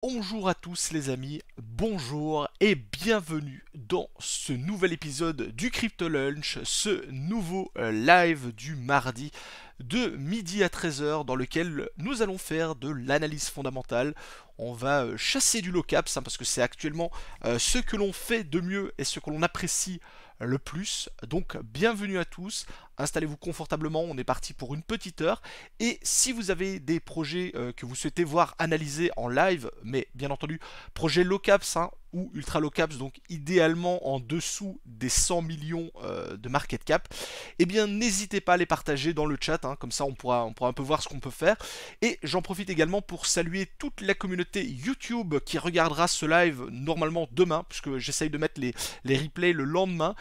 Bonjour à tous les amis, bonjour et bienvenue dans ce nouvel épisode du Crypto Lunch, ce nouveau live du mardi de midi à 13 h dans lequel nous allons faire de l'analyse fondamentale. On va chasser du low caps parce que c'est actuellement ce que l'on fait de mieux et ce que l'on apprécie le plus. Donc bienvenue à tous, installez-vous confortablement, on est parti pour une petite heure. Et si vous avez des projets que vous souhaitez voir analysés en live, mais bien entendu, projet low caps ou ultra low caps, donc idéalement en dessous des 100 millions de market cap, eh bien n'hésitez pas à les partager dans le chat, comme ça on pourra un peu voir ce qu'on peut faire. Et j'en profite également pour saluer toute la communauté YouTube qui regardera ce live normalement demain, puisque j'essaye de mettre les replays le lendemain.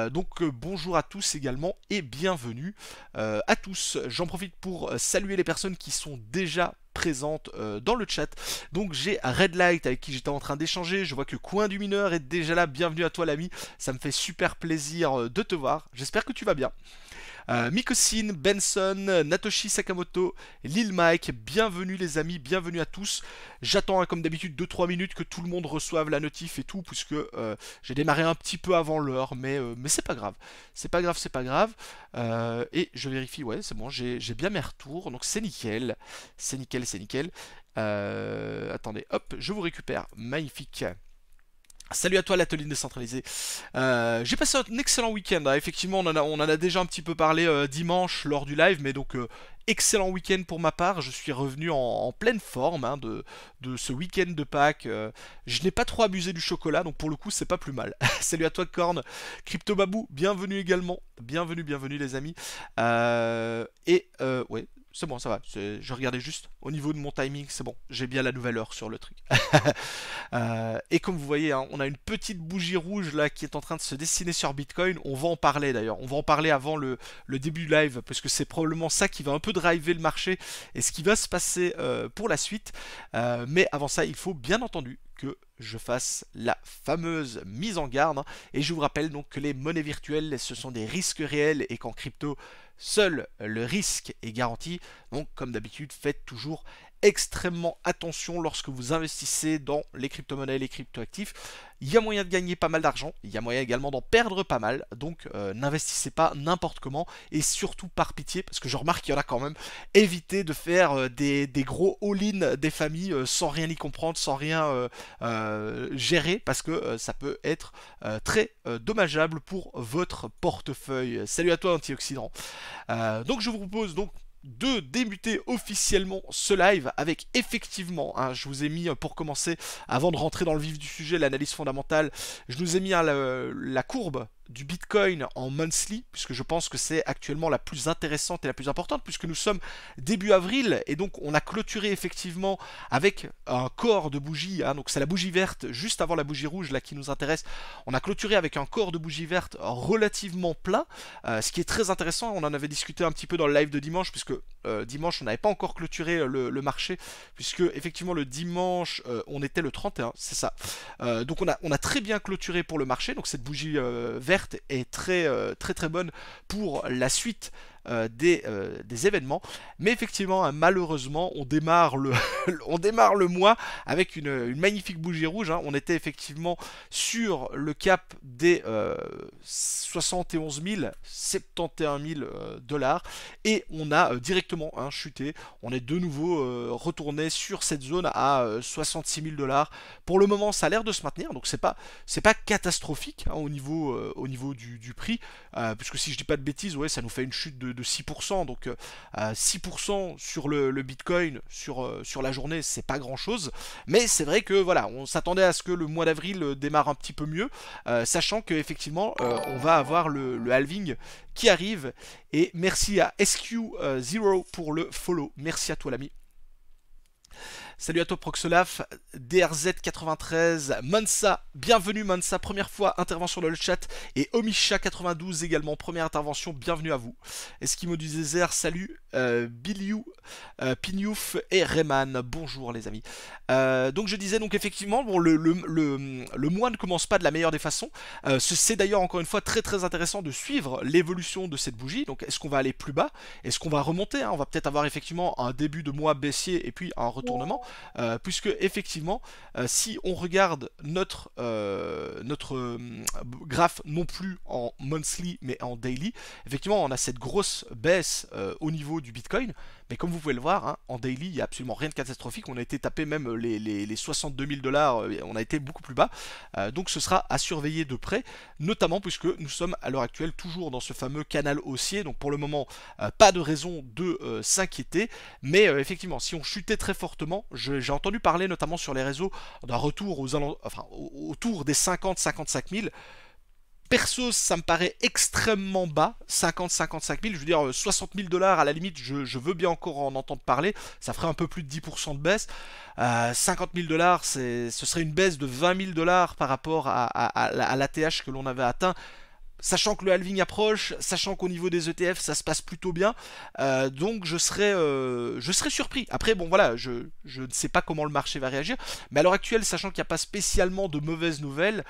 Donc bonjour à tous également et bienvenue à tous. J'en profite pour saluer les personnes qui sont déjà présentes dans le chat. Donc j'ai Red Light avec qui j'étais en train d'échanger. Je vois que Coin du Mineur est déjà là. Bienvenue à toi l'ami. Ça me fait super plaisir de te voir. J'espère que tu vas bien. Mikosin, Benson, Natoshi Sakamoto, Lil Mike, bienvenue les amis, bienvenue à tous. J'attends comme d'habitude 2-3 minutes que tout le monde reçoive la notif et tout, puisque j'ai démarré un petit peu avant l'heure, mais c'est pas grave. C'est pas grave, c'est pas grave. Et je vérifie, ouais, c'est bon, j'ai bien mes retours, donc c'est nickel. C'est nickel, c'est nickel. Attendez, hop, je vous récupère. Magnifique. Salut à toi l'atelier décentralisé. J'ai passé un excellent week-end. Effectivement, on en a déjà un petit peu parlé dimanche lors du live, mais donc excellent week-end pour ma part. Je suis revenu en pleine forme de ce week-end de Pâques. Je n'ai pas trop abusé du chocolat, donc pour le coup, c'est pas plus mal. Salut à toi Korn, Crypto Babou, bienvenue également. Bienvenue, bienvenue les amis. Ouais. C'est bon, ça va. Je regardais juste au niveau de mon timing, c'est bon. J'ai bien la nouvelle heure sur le truc. Et comme vous voyez, on a une petite bougie rouge là qui est en train de se dessiner sur Bitcoin. On va en parler d'ailleurs. On va en parler avant le début du live parce que c'est probablement ça qui va un peu driver le marché et ce qui va se passer pour la suite. Mais avant ça, il faut bien entendu que je fasse la fameuse mise en garde. Et je vous rappelle donc que les monnaies virtuelles, ce sont des risques réels et qu'en crypto, seul le risque est garanti. Donc comme d'habitude, faites toujours extrêmement attention lorsque vous investissez dans les crypto-monnaies et les crypto-actifs. Il y a moyen de gagner pas mal d'argent, il y a moyen également d'en perdre pas mal, donc n'investissez pas n'importe comment et surtout par pitié, parce que je remarque qu'il y en a quand même, évitez de faire des gros all-in des familles sans rien y comprendre, sans rien gérer, parce que ça peut être très dommageable pour votre portefeuille. Salut à toi antioxydant. Donc je vous propose donc de débuter officiellement ce live avec effectivement, je vous ai mis pour commencer, avant de rentrer dans le vif du sujet, l'analyse fondamentale, je vous ai mis la courbe du Bitcoin en monthly, puisque je pense que c'est actuellement la plus intéressante et la plus importante, puisque nous sommes début avril, et donc on a clôturé effectivement avec un corps de bougie, donc c'est la bougie verte juste avant la bougie rouge là qui nous intéresse, on a clôturé avec un corps de bougie verte relativement plat, ce qui est très intéressant. On en avait discuté un petit peu dans le live de dimanche, puisque dimanche on n'avait pas encore clôturé le marché, puisque effectivement le dimanche on était le 31, c'est ça. Donc on a très bien clôturé pour le marché, donc cette bougie verte est très bonne pour la suite des événements, mais effectivement malheureusement on démarre on démarre le mois avec une magnifique bougie rouge, on était effectivement sur le cap des 71 000 71 000 dollars et on a directement chuté, on est de nouveau retourné sur cette zone à 66 000 dollars. Pour le moment ça a l'air de se maintenir, donc c'est pas catastrophique au niveau du prix, puisque si je dis pas de bêtises, ouais, ça nous fait une chute de 6%, donc 6% sur le Bitcoin sur la journée, c'est pas grand chose, mais c'est vrai que voilà, on s'attendait à ce que le mois d'avril démarre un petit peu mieux, sachant que effectivement on va avoir le halving qui arrive, et merci à SQ0 pour le follow, merci à toi l'ami. Salut à toi Proxolaf, DRZ93, Mansa, bienvenue Mansa, première fois intervention dans le chat, et Omisha92 également, première intervention, bienvenue à vous. Esquimo du désert, salut, Biliou, Pignouf et Rayman, bonjour les amis. Donc je disais donc effectivement, bon, le mois ne commence pas de la meilleure des façons, c'est d'ailleurs encore une fois très intéressant de suivre l'évolution de cette bougie, donc est-ce qu'on va aller plus bas, est-ce qu'on va remonter, on va peut-être avoir effectivement un début de mois baissier et puis un retournement. puisque effectivement, si on regarde notre graphe non plus en monthly mais en daily, effectivement on a cette grosse baisse au niveau du Bitcoin, mais comme vous pouvez le voir, hein, en daily il n'y a absolument rien de catastrophique, on a été tapé même les 62 000 $, on a été beaucoup plus bas, donc ce sera à surveiller de près, notamment puisque nous sommes à l'heure actuelle toujours dans ce fameux canal haussier, donc pour le moment pas de raison de s'inquiéter, mais effectivement si on chutait très fortement, j'ai entendu parler notamment sur les réseaux d'un retour autour des 50-55 000. Perso, ça me paraît extrêmement bas, 50-55 000, je veux dire 60 000 $, à la limite, je veux bien encore en entendre parler, ça ferait un peu plus de 10% de baisse. 50 000 $, ce serait une baisse de 20 000 $ par rapport à l'ATH que l'on avait atteint. Sachant que le halving approche, sachant qu'au niveau des ETF ça se passe plutôt bien, donc je serais surpris. Après bon voilà, je ne sais pas comment le marché va réagir, mais à l'heure actuelle, sachant qu'il n'y a pas spécialement de mauvaises nouvelles,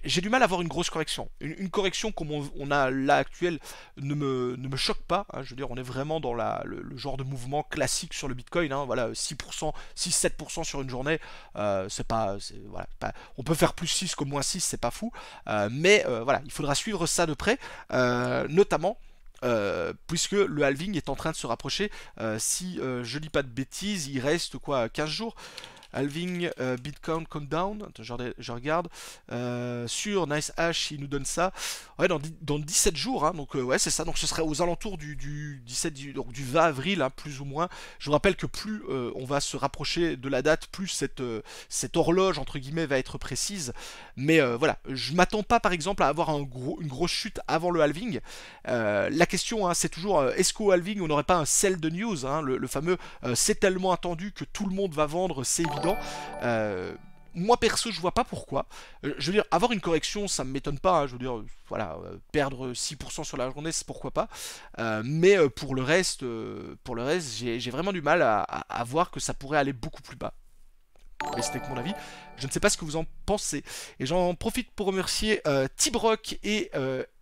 j'ai du mal à avoir une grosse correction. Une correction comme on a là actuelle ne me choque pas, hein. Je veux dire, on est vraiment dans le genre de mouvement classique sur le Bitcoin, hein. Voilà, 6%, 6-7% sur une journée, voilà, on peut faire plus 6 comme moins 6, c'est pas fou, mais voilà, il faudra suivre ça de près, notamment puisque le halving est en train de se rapprocher. Si je dis pas de bêtises, il reste quoi, 15 jours. Halving Bitcoin Countdown, attends, je regarde sur NiceHash, il nous donne ça, ouais, dans 17 jours, hein, donc ouais c'est ça, donc ce serait aux alentours du 17, donc du 20 avril, hein, plus ou moins. Je vous rappelle que plus on va se rapprocher de la date, plus cette horloge entre guillemets va être précise, mais voilà, je m'attends pas par exemple à avoir une grosse chute avant le halving. La question, hein, c'est toujours est-ce qu'au halving on n'aurait pas un sell de news, hein, le fameux c'est tellement attendu que tout le monde va vendre, c'est évident. Moi perso je vois pas pourquoi. Je veux dire, avoir une correction ça me m'étonne pas, hein. Je veux dire, voilà, perdre 6% sur la journée c'est pourquoi pas, mais pour le reste j'ai vraiment du mal à voir que ça pourrait aller beaucoup plus bas. Mais c'était que mon avis, je ne sais pas ce que vous en pensez. Et j'en profite pour remercier Tibrock et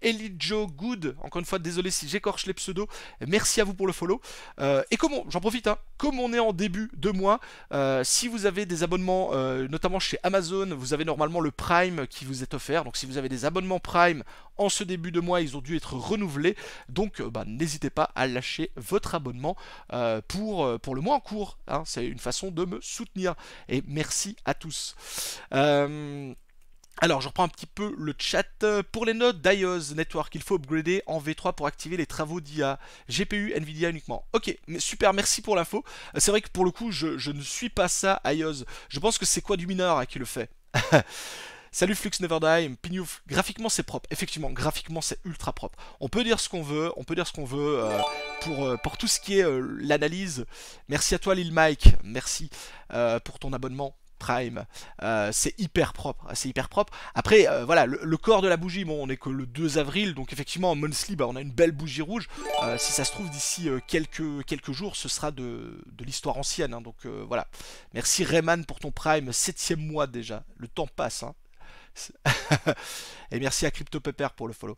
Elijo Good. Encore une fois, désolé si j'écorche les pseudos. Merci à vous pour le follow. Et j'en profite, hein, comme on est en début de mois, si vous avez des abonnements, notamment chez Amazon, vous avez normalement le Prime qui vous est offert. Donc si vous avez des abonnements Prime en ce début de mois, ils ont dû être renouvelés. Donc n'hésitez pas à lâcher votre abonnement pour le mois en cours, hein. C'est une façon de me soutenir. Et merci à tous. Alors, je reprends un petit peu le chat. Pour les notes d'IOS Network, il faut upgrader en V3 pour activer les travaux d'IA. GPU, Nvidia uniquement. Ok, mais super, merci pour l'info. C'est vrai que pour le coup, je ne suis pas ça, IOS. Je pense que c'est quoi du mineur, hein, qui le fait. Salut Flux Never Die, Pignouf. Graphiquement c'est propre, effectivement, graphiquement c'est ultra propre. On peut dire ce qu'on veut, pour tout ce qui est l'analyse. Merci à toi Lil Mike, merci pour ton abonnement Prime. C'est hyper propre, c'est hyper propre. Après voilà, le corps de la bougie, bon on est que le 2 avril, donc effectivement en monthly on a une belle bougie rouge. Si ça se trouve d'ici quelques jours ce sera de l'histoire ancienne, hein, donc voilà. Merci Rayman pour ton Prime, 7ème mois déjà, le temps passe, hein. Et merci à CryptoPepper pour le follow.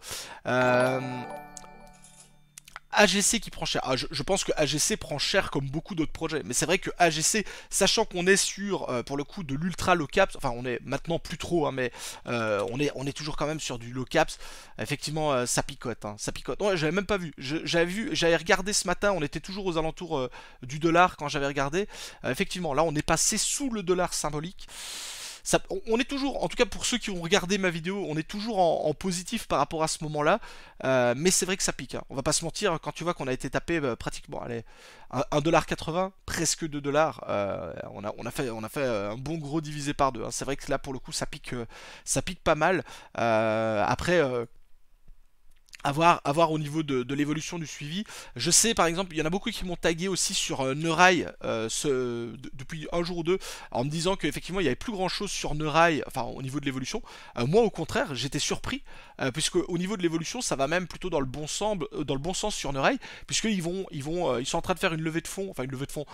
AGC qui prend cher. Je pense que AGC prend cher comme beaucoup d'autres projets. Mais c'est vrai que AGC, sachant qu'on est sur, pour le coup, de l'ultra low caps, enfin on est maintenant plus trop, hein, mais on est toujours quand même sur du low caps. Effectivement, ça picote, hein, ça picote. Ouais, j'avais même pas vu. J'avais regardé ce matin, on était toujours aux alentours du dollar quand j'avais regardé. Effectivement, là on est passé sous le dollar symbolique. On est toujours, en tout cas pour ceux qui ont regardé ma vidéo, on est toujours en positif par rapport à ce moment-là, mais c'est vrai que ça pique, hein. On va pas se mentir, quand tu vois qu'on a été tapé pratiquement, allez, 1,80$, presque 2$, on a fait un bon gros divisé par deux, hein. C'est vrai que là pour le coup ça pique pas mal. Après à voir au niveau de l'évolution du suivi. Je sais par exemple, il y en a beaucoup qui m'ont tagué aussi sur Neurai depuis un jour ou deux, en me disant qu'effectivement il n'y avait plus grand chose sur Neurai, enfin au niveau de l'évolution. Moi au contraire j'étais surpris, puisque au niveau de l'évolution ça va même plutôt dans le bon sens sur Neurai, puisqu'ils sont en train de faire une levée de fonds, enfin une levée de fonds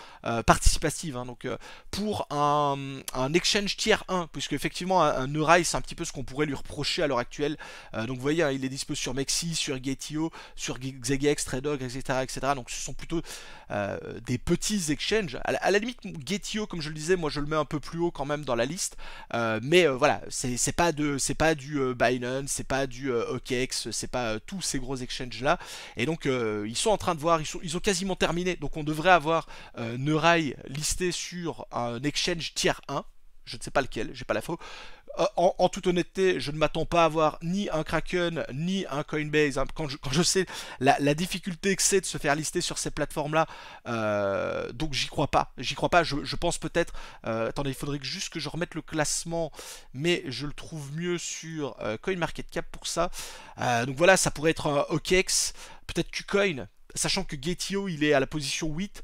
participative, hein, donc pour un exchange tier 1, puisque effectivement un Neurai c'est un petit peu ce qu'on pourrait lui reprocher à l'heure actuelle. Donc vous voyez, hein, il est dispo sur Mexi, sur Gate.io, sur Xegex, Tradog, etc., etc. Donc ce sont plutôt des petits exchanges. À la limite, Gate.io, comme je le disais, moi je le mets un peu plus haut quand même dans la liste. Mais voilà, c'est pas du Binance, c'est pas du OKX, c'est pas tous ces gros exchanges là. Et donc ils sont en train de voir, ils ont quasiment terminé. Donc on devrait avoir Neurai listé sur un exchange tier 1. Je ne sais pas lequel, j'ai pas la faux. En toute honnêteté, je ne m'attends pas à avoir ni un Kraken, ni un Coinbase. Hein. Quand je sais la difficulté que c'est de se faire lister sur ces plateformes-là, donc j'y crois pas. J'y crois pas. Je pense peut-être. Attendez, il faudrait juste que je remette le classement, mais je le trouve mieux sur CoinMarketCap pour ça. Donc voilà, ça pourrait être un OKX, peut-être KuCoin. Sachant que Gate.io il est à la position 8,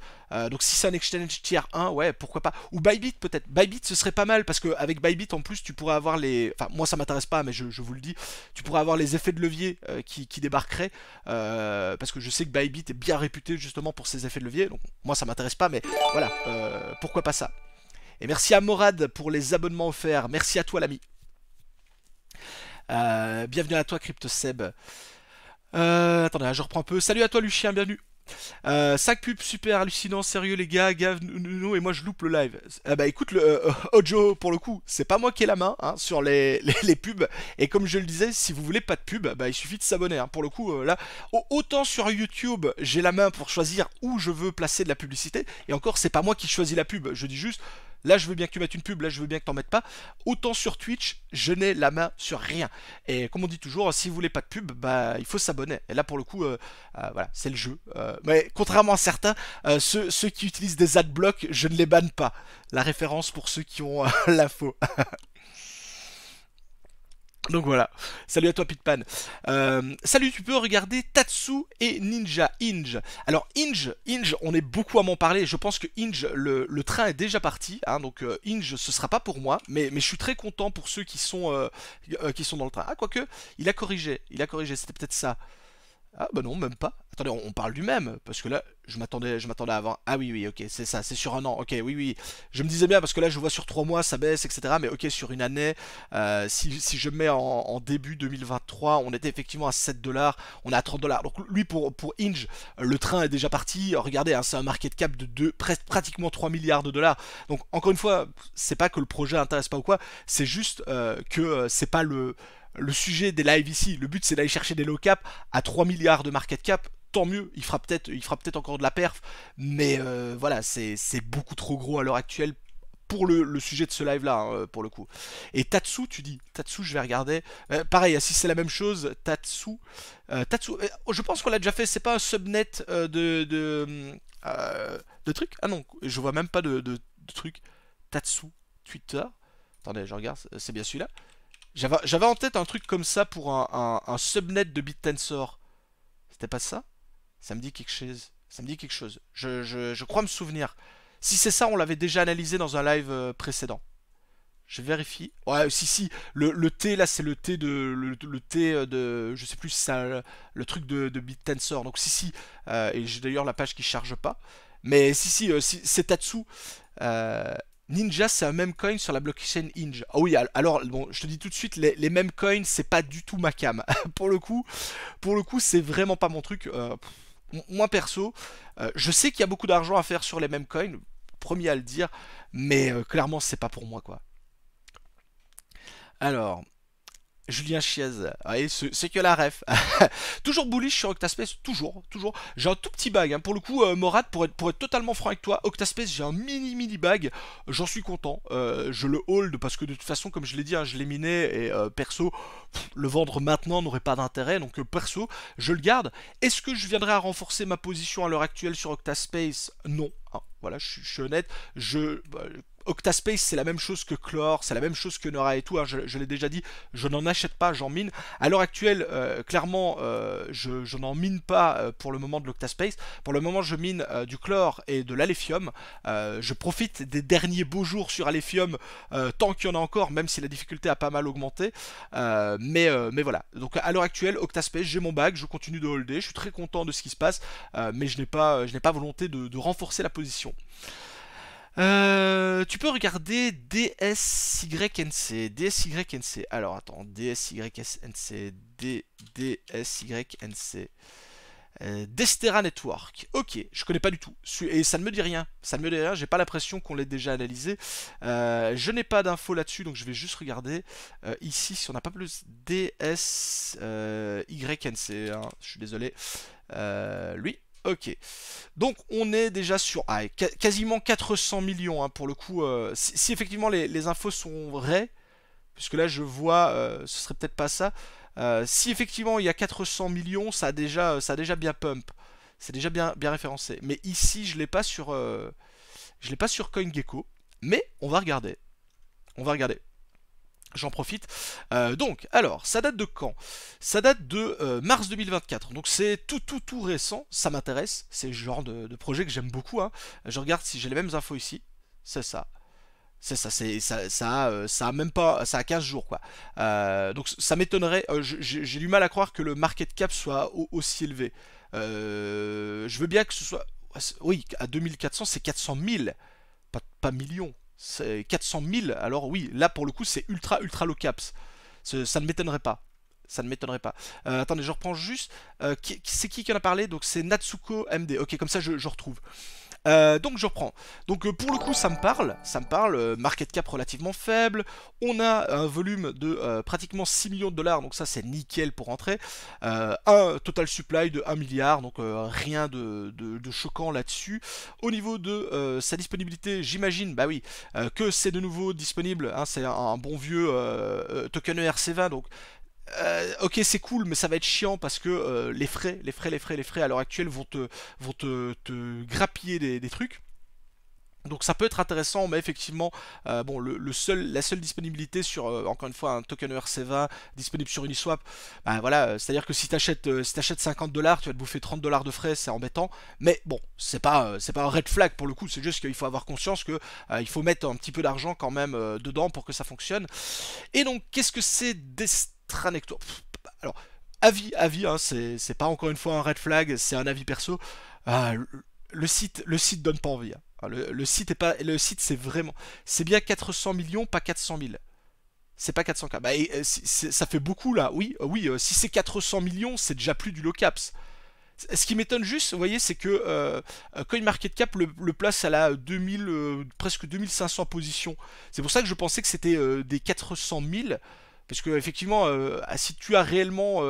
donc si c'est un exchange tier 1, ouais, pourquoi pas. Ou Bybit peut-être. Bybit ce serait pas mal parce qu'avec Bybit en plus tu pourrais avoir les. Enfin, moi ça m'intéresse pas, mais je vous le dis, tu pourrais avoir les effets de levier qui débarqueraient. Parce que je sais que Bybit est bien réputé justement pour ses effets de levier, donc moi ça m'intéresse pas, mais voilà, pourquoi pas ça. Et merci à Morad pour les abonnements offerts. Merci à toi l'ami. Bienvenue à toi CryptoSeb. Attendez, je reprends un peu. Salut à toi Lucien, bienvenue. 5 pubs super hallucinant, sérieux les gars, Gav, Nuno et moi je loupe le live. Bah écoute, Ojo, pour le coup, c'est pas moi qui ai la main hein, sur les pubs. Et comme je le disais, si vous voulez pas de pub, bah il suffit de s'abonner. Hein. Pour le coup, là, autant sur YouTube, j'ai la main pour choisir où je veux placer de la publicité. Et encore, c'est pas moi qui choisis la pub, je dis juste. Là, je veux bien que tu mettes une pub, là, je veux bien que tu n'en mettes pas. Autant sur Twitch, je n'ai la main sur rien. Et comme on dit toujours, si vous voulez pas de pub, bah, il faut s'abonner. Et là, pour le coup, voilà, c'est le jeu. Mais contrairement à certains, ceux qui utilisent des adblocks, je ne les banne pas. La référence pour ceux qui ont l'info. Donc voilà, salut à toi Pitpan. Salut, tu peux regarder Tatsu et Ninja Inge. Alors Inge, on est beaucoup à m'en parler. Je pense que Inge, le train est déjà parti. Hein, donc Inge, ce sera pas pour moi. Mais je suis très content pour ceux qui sont dans le train. Ah, quoique, il a corrigé, c'était peut-être ça. Ah bah non, même pas. Attendez, on parle du même, parce que là, je m'attendais à avant. Ah oui, ok, c'est ça, c'est sur un an. Ok, oui. Je me disais bien, parce que là, je vois sur 3 mois, ça baisse, etc. Mais ok, sur une année, si je mets en début 2023, on était effectivement à 7 dollars, on est à 30 dollars. Donc lui, pour Inge, le train est déjà parti. Regardez, hein, c'est un market cap de pratiquement 3 milliards de dollars. Donc encore une fois, c'est pas que le projet intéresse pas ou quoi, c'est juste que c'est pas le sujet des lives ici. Le but c'est d'aller chercher des low cap à 3 milliards de market cap. Tant mieux, il fera peut-être encore de la perf, mais voilà, c'est beaucoup trop gros à l'heure actuelle pour le sujet de ce live là, hein, pour le coup. Et Tatsu, tu dis, Tatsu, je vais regarder. Pareil, si c'est la même chose, Tatsu, je pense qu'on l'a déjà fait. C'est pas un subnet de trucs. Ah non, je vois même pas de trucs. Tatsu, Twitter. Attendez, je regarde, c'est bien celui-là. J'avais en tête un truc comme ça pour un subnet de BitTensor. C'était pas ça? Ça me dit quelque chose. Ça me dit quelque chose. Je crois me souvenir. Si c'est ça, on l'avait déjà analysé dans un live précédent. Je vérifie. Ouais, si. Le T, là, c'est le T le T de. Je sais plus si c'est le truc de BitTensor. Donc, si. Et j'ai d'ailleurs la page qui charge pas. Mais si, c'est Tatsu. Ninja, c'est un même coin sur la blockchain Inge. Ah oui, alors, bon, je te dis tout de suite, les mêmes coins, c'est pas du tout ma cam. Pour le coup, c'est vraiment pas mon truc. Moi, perso, je sais qu'il y a beaucoup d'argent à faire sur les mêmes coins, premier à le dire, mais clairement, c'est pas pour moi, quoi. Alors, Julien Chiez, ouais, c'est que la ref. Toujours bullish sur Octaspace, toujours. J'ai un tout petit bag, hein. Pour le coup, Morad, pour être totalement franc avec toi, Octaspace, j'ai un mini bag, j'en suis content. Je le hold parce que de toute façon, comme je l'ai dit, hein, je l'ai miné et perso, le vendre maintenant n'aurait pas d'intérêt. Donc perso, je le garde. Est-ce que je viendrai à renforcer ma position à l'heure actuelle sur Octaspace? Non. Hein, voilà, je suis honnête. Octaspace, c'est la même chose que Chlore, c'est la même chose que Nora et tout, hein, je l'ai déjà dit, je n'en achète pas, j'en mine. À l'heure actuelle, clairement, je n'en mine pas pour le moment de l'Octaspace. Pour le moment, je mine du Chlore et de l'Alephium. Je profite des derniers beaux jours sur Alephium, tant qu'il y en a encore, même si la difficulté a pas mal augmenté. Mais voilà, donc à l'heure actuelle, Octaspace, j'ai mon bag, je continue de holder, je suis très content de ce qui se passe, mais je n'ai pas volonté de renforcer la position. Tu peux regarder DSYNC. DSYNC. Alors attends, DSYNC. DSYNC. Destera Network. Ok, je connais pas du tout. Et ça ne me dit rien. Ça ne me dit rien, j'ai pas l'impression qu'on l'ait déjà analysé. Je n'ai pas d'infos là-dessus, donc je vais juste regarder. Ici, si on n'a pas plus DSYNC, hein, je suis désolé. Lui. Ok. Donc on est déjà sur quasiment 400 millions hein, pour le coup. Si effectivement les infos sont vraies, puisque là je vois, ce serait peut-être pas ça. Si effectivement il y a 400 millions, ça a déjà bien pump. C'est déjà bien référencé. Mais ici je l'ai pas sur, je l'ai pas sur CoinGecko. Mais on va regarder. On va regarder. J'en profite. Donc, alors, ça date de quand? Ça date de mars 2024. Donc c'est tout récent. Ça m'intéresse. C'est le genre de projet que j'aime beaucoup. Hein. Je regarde si j'ai les mêmes infos ici. C'est ça. C'est ça, ça a même pas, ça a 15 jours quoi. Donc ça m'étonnerait, j'ai du mal à croire que le market cap soit aussi élevé. Je veux bien que ce soit, oui, à 2400 c'est 400 000, pas millions, c'est 400 000. Alors oui, là pour le coup c'est ultra low caps. Ça ne m'étonnerait pas. Ça ne m'étonnerait pas. Attendez, je reprends juste. C'est qui en a parlé? Donc c'est Natsuko MD. Ok, comme ça je retrouve. Donc je reprends. Donc pour le coup ça me parle, market cap relativement faible, on a un volume de pratiquement 6 millions de dollars, donc ça c'est nickel pour rentrer, un total supply de 1 milliard, donc rien de choquant là-dessus. Au niveau de sa disponibilité, j'imagine, bah oui, que c'est de nouveau disponible, hein, c'est un bon vieux token ERC20, donc ok c'est cool mais ça va être chiant parce que les frais à l'heure actuelle vont te grappiller des trucs. Donc ça peut être intéressant, mais effectivement, bon, la seule disponibilité sur, encore une fois, un token ERC20 disponible sur Uniswap, bah voilà, c'est-à-dire que si t'achètes si t'achètes 50 dollars, tu vas te bouffer 30 dollars de frais, c'est embêtant. Mais bon, c'est pas un red flag pour le coup, c'est juste qu'il faut avoir conscience que il faut mettre un petit peu d'argent quand même dedans pour que ça fonctionne. Et donc, qu'est-ce que c'est Destranector? Alors, avis, hein, c'est pas encore une fois un red flag, c'est un avis perso. Ah, le site donne pas envie. Hein. Le site c'est vraiment, c'est bien 400 millions, pas 400 000. C'est pas 400K. Bah, ça fait beaucoup là. Oui, oui. Si c'est 400 millions, c'est déjà plus du low caps. Ce qui m'étonne juste, vous voyez, c'est que CoinMarketCap le place à la 2000, presque 2500 positions. C'est pour ça que je pensais que c'était des 400 000. Parce que effectivement, si tu as réellement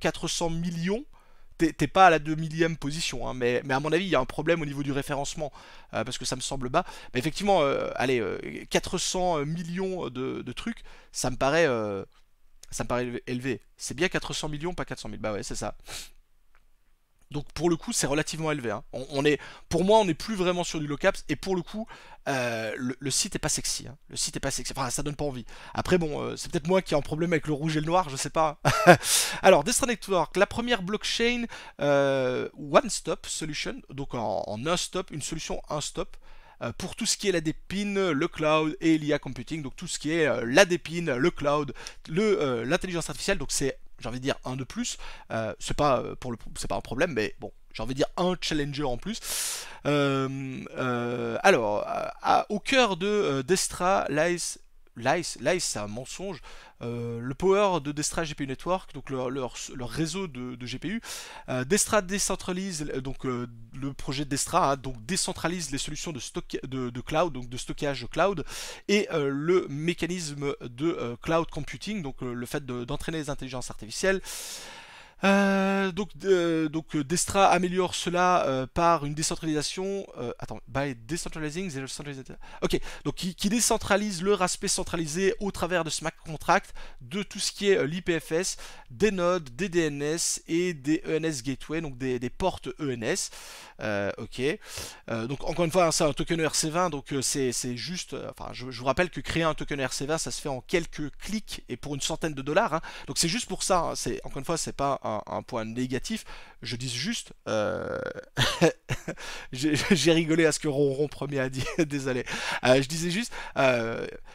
400 millions, t'es pas à la 2 millième position, hein, mais à mon avis, il y a un problème au niveau du référencement, parce que ça me semble bas. Mais effectivement, allez, 400 millions de trucs, ça me paraît élevé. C'est bien 400 millions, pas 400 000. Bah ouais, c'est ça. Donc pour le coup, c'est relativement élevé. Hein. Pour moi, on n'est plus vraiment sur du low caps. Et pour le coup, le site est pas sexy. Hein. Le site est pas sexy. Enfin, ça donne pas envie. Après, bon, c'est peut-être moi qui ai un problème avec le rouge et le noir, je sais pas. Alors, Destra Network, la première blockchain One Stop Solution, donc en un stop, une solution un stop. Pour tout ce qui est la dépine, le cloud et l'IA computing, donc tout ce qui est la dépine, le cloud, l'intelligence artificielle, donc c'est, j'ai envie de dire, un de plus. C'est pas un problème, mais bon, j'ai envie de dire un challenger en plus. Alors, au cœur de Destra lies, c'est un mensonge. Le power de Destra GPU Network, donc leur réseau de GPU. Destra décentralise, donc le projet de Destra, hein, donc décentralise les solutions de cloud, donc de stockage cloud, et le mécanisme de cloud computing, donc le fait d'entraîner les intelligences artificielles. Donc Destra améliore cela par une décentralisation. Attends, by decentralizing the centralized. Ok, donc qui décentralise leur aspect centralisé au travers de smart contract, de tout ce qui est l'IPFS, des nodes, des DNS et des ENS gateway, donc des portes ENS. Ok. Donc encore une fois, hein, c'est un token ERC20, donc c'est juste. Enfin, je vous rappelle que créer un token ERC20, ça se fait en quelques clics et pour une centaine de dollars. Hein. Donc c'est juste pour ça. Hein, encore une fois, c'est pas un point négatif. Je dis juste, j'ai rigolé à ce que Ronron premier a dit, désolé. Je disais juste,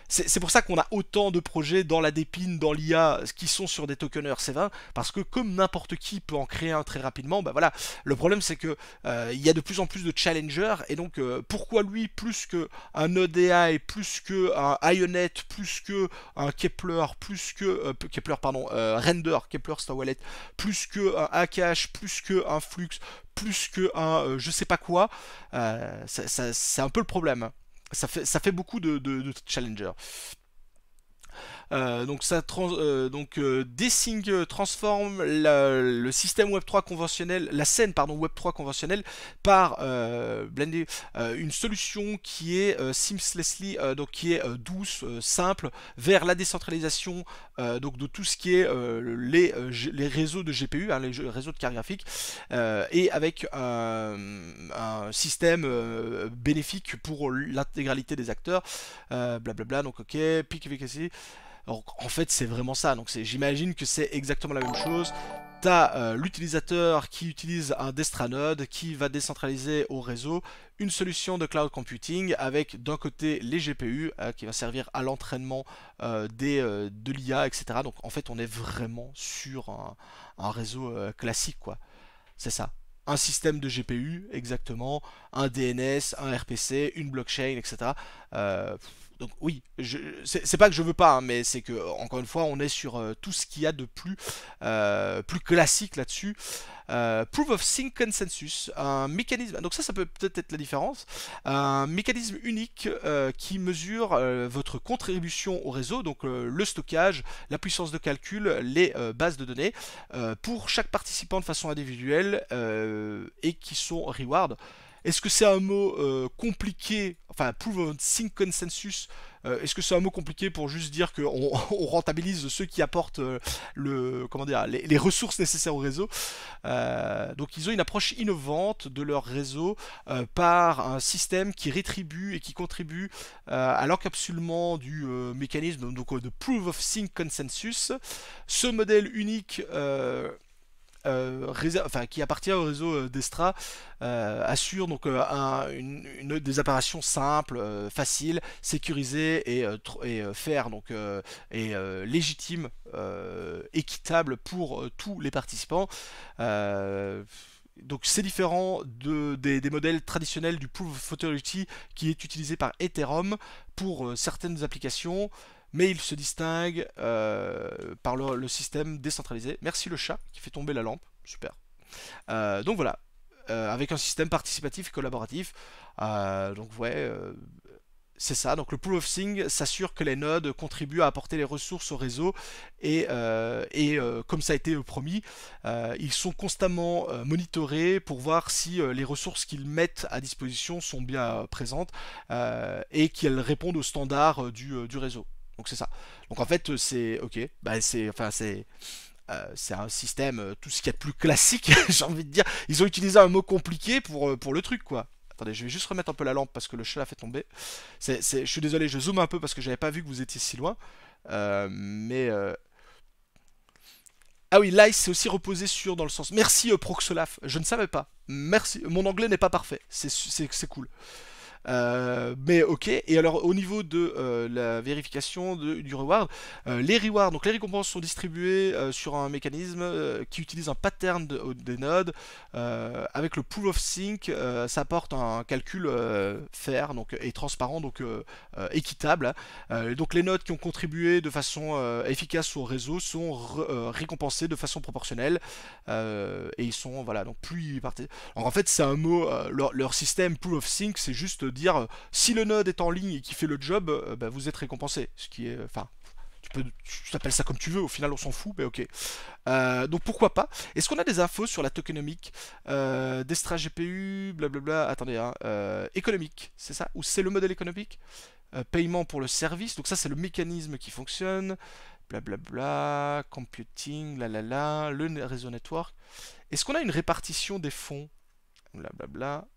c'est pour ça qu'on a autant de projets dans la Dépine, dans l'IA, qui sont sur des tokeneurs C20, parce que comme n'importe qui peut en créer un très rapidement, bah voilà, le problème c'est que il y a de plus en plus de challengers, et donc pourquoi lui plus que un Node AI, plus que un Ionet, plus que un Kepler, plus que Kepler pardon, Render, Kepler c'est un wallet, plus que un Akash, plus que un Flux, plus que un je sais pas quoi, c'est un peu le problème. Ça fait beaucoup de challengers. Desync transforme le système Web3 conventionnel, la scène pardon Web3 conventionnelle par blender une solution qui est seamlessly, donc qui est douce, simple, vers la décentralisation donc de tout ce qui est les réseaux de GPU, hein, réseaux de cartes graphiques, et avec un système bénéfique pour l'intégralité des acteurs, blablabla. Donc ok, pic efficacy. Alors, en fait, c'est vraiment ça. Donc, j'imagine que c'est exactement la même chose. Tu as l'utilisateur qui utilise un Destranode qui va décentraliser au réseau une solution de cloud computing avec d'un côté les GPU qui va servir à l'entraînement de l'IA, etc. Donc, en fait, on est vraiment sur un réseau classique, quoi. C'est ça. Un système de GPU, exactement, un DNS, un RPC, une blockchain, etc. Donc oui, c'est pas que je veux pas, hein, mais c'est que encore une fois, on est sur tout ce qu'il y a de plus classique là-dessus. Proof of Sync Consensus, un mécanisme, donc ça peut peut-être être la différence, un mécanisme unique qui mesure votre contribution au réseau, donc le stockage, la puissance de calcul, les bases de données, pour chaque participant de façon individuelle et qui sont reward. Est-ce que c'est un mot compliqué, enfin Proof of Sync Consensus, est-ce que c'est un mot compliqué pour juste dire qu'on on rentabilise ceux qui apportent comment dire, les ressources nécessaires au réseau. Donc ils ont une approche innovante de leur réseau par un système qui rétribue et qui contribue à l'encapsulement du mécanisme donc, de Proof of Sync Consensus. Ce modèle unique qui appartient au réseau d'Estra, assure donc des opérations simples, faciles, sécurisées et faire donc légitime, équitable pour tous les participants. Donc c'est différent des modèles traditionnels du Proof of Authority qui est utilisé par Ethereum pour certaines applications, mais il se distingue par le système décentralisé. Merci le chat qui fait tomber la lampe, super. Donc voilà, avec un système participatif et collaboratif. Donc ouais, c'est ça. Donc le Proof of Sync s'assure que les nodes contribuent à apporter les ressources au réseau et comme ça a été promis, ils sont constamment monitorés pour voir si les ressources qu'ils mettent à disposition sont bien présentes et qu'elles répondent aux standards du réseau. Donc c'est ça. Donc en fait c'est ok, bah c'est un système tout ce qu'il y a de plus classique, j'ai envie de dire. Ils ont utilisé un mot compliqué pour le truc quoi. Attendez, je vais juste remettre un peu la lampe parce que le chat l'a fait tomber. Je suis désolé, je zoome un peu parce que j'avais pas vu que vous étiez si loin. Mais ah oui, Lice c'est aussi reposé sur dans le sens. Merci Proxolaf, je ne savais pas. Merci, mon anglais n'est pas parfait. C'est cool. Mais ok, et alors au niveau de la vérification du reward, les rewards, donc les récompenses sont distribuées sur un mécanisme qui utilise un pattern des nodes avec le Proof of Sync. Ça apporte un calcul fair donc, et transparent, donc équitable. Donc les nodes qui ont contribué de façon efficace au réseau sont récompensés de façon proportionnelle et ils sont voilà donc plus partis. Donc en fait c'est un mot, leur système Proof of Sync c'est juste dire si le node est en ligne et qui fait le job, bah, vous êtes récompensé. Ce qui est, enfin, tu t'appelles ça comme tu veux. Au final, on s'en fout, mais ok. Donc pourquoi pas. Est-ce qu'on a des infos sur la tokenomique d'Estra GPU, blablabla. Attendez, hein, économique, c'est ça? Ou c'est le modèle économique? Paiement pour le service. Donc ça, c'est le mécanisme qui fonctionne. Blablabla, computing, le réseau network. Est-ce qu'on a une répartition des fonds? Blablabla.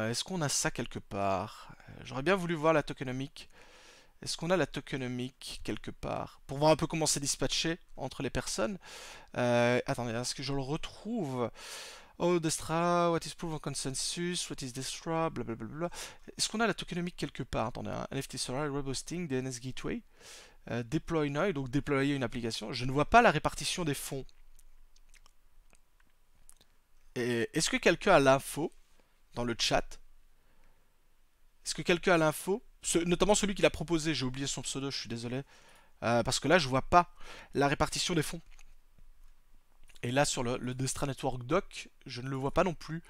Est-ce qu'on a ça quelque part? J'aurais bien voulu voir la tokenomique. Est-ce qu'on a la tokenomic quelque part? Pour voir un peu comment c'est dispatché entre les personnes. Attendez, est-ce que je le retrouve? Oh, Destra, what is proof of consensus, what is Destra, blablabla. Est-ce qu'on a la tokenomic quelque part? Attendez, un NFT Solar, Rebosting, DNS Gateway, Deploy Now, donc déployer une application. Je ne vois pas la répartition des fonds. Est-ce que quelqu'un a l'info dans le chat? Est-ce que quelqu'un a l'info? Notamment celui qui l'a proposé, j'ai oublié son pseudo, je suis désolé. Parce que là, je vois pas la répartition des fonds. Et là, sur le Destra Network Doc, je ne le vois pas non plus.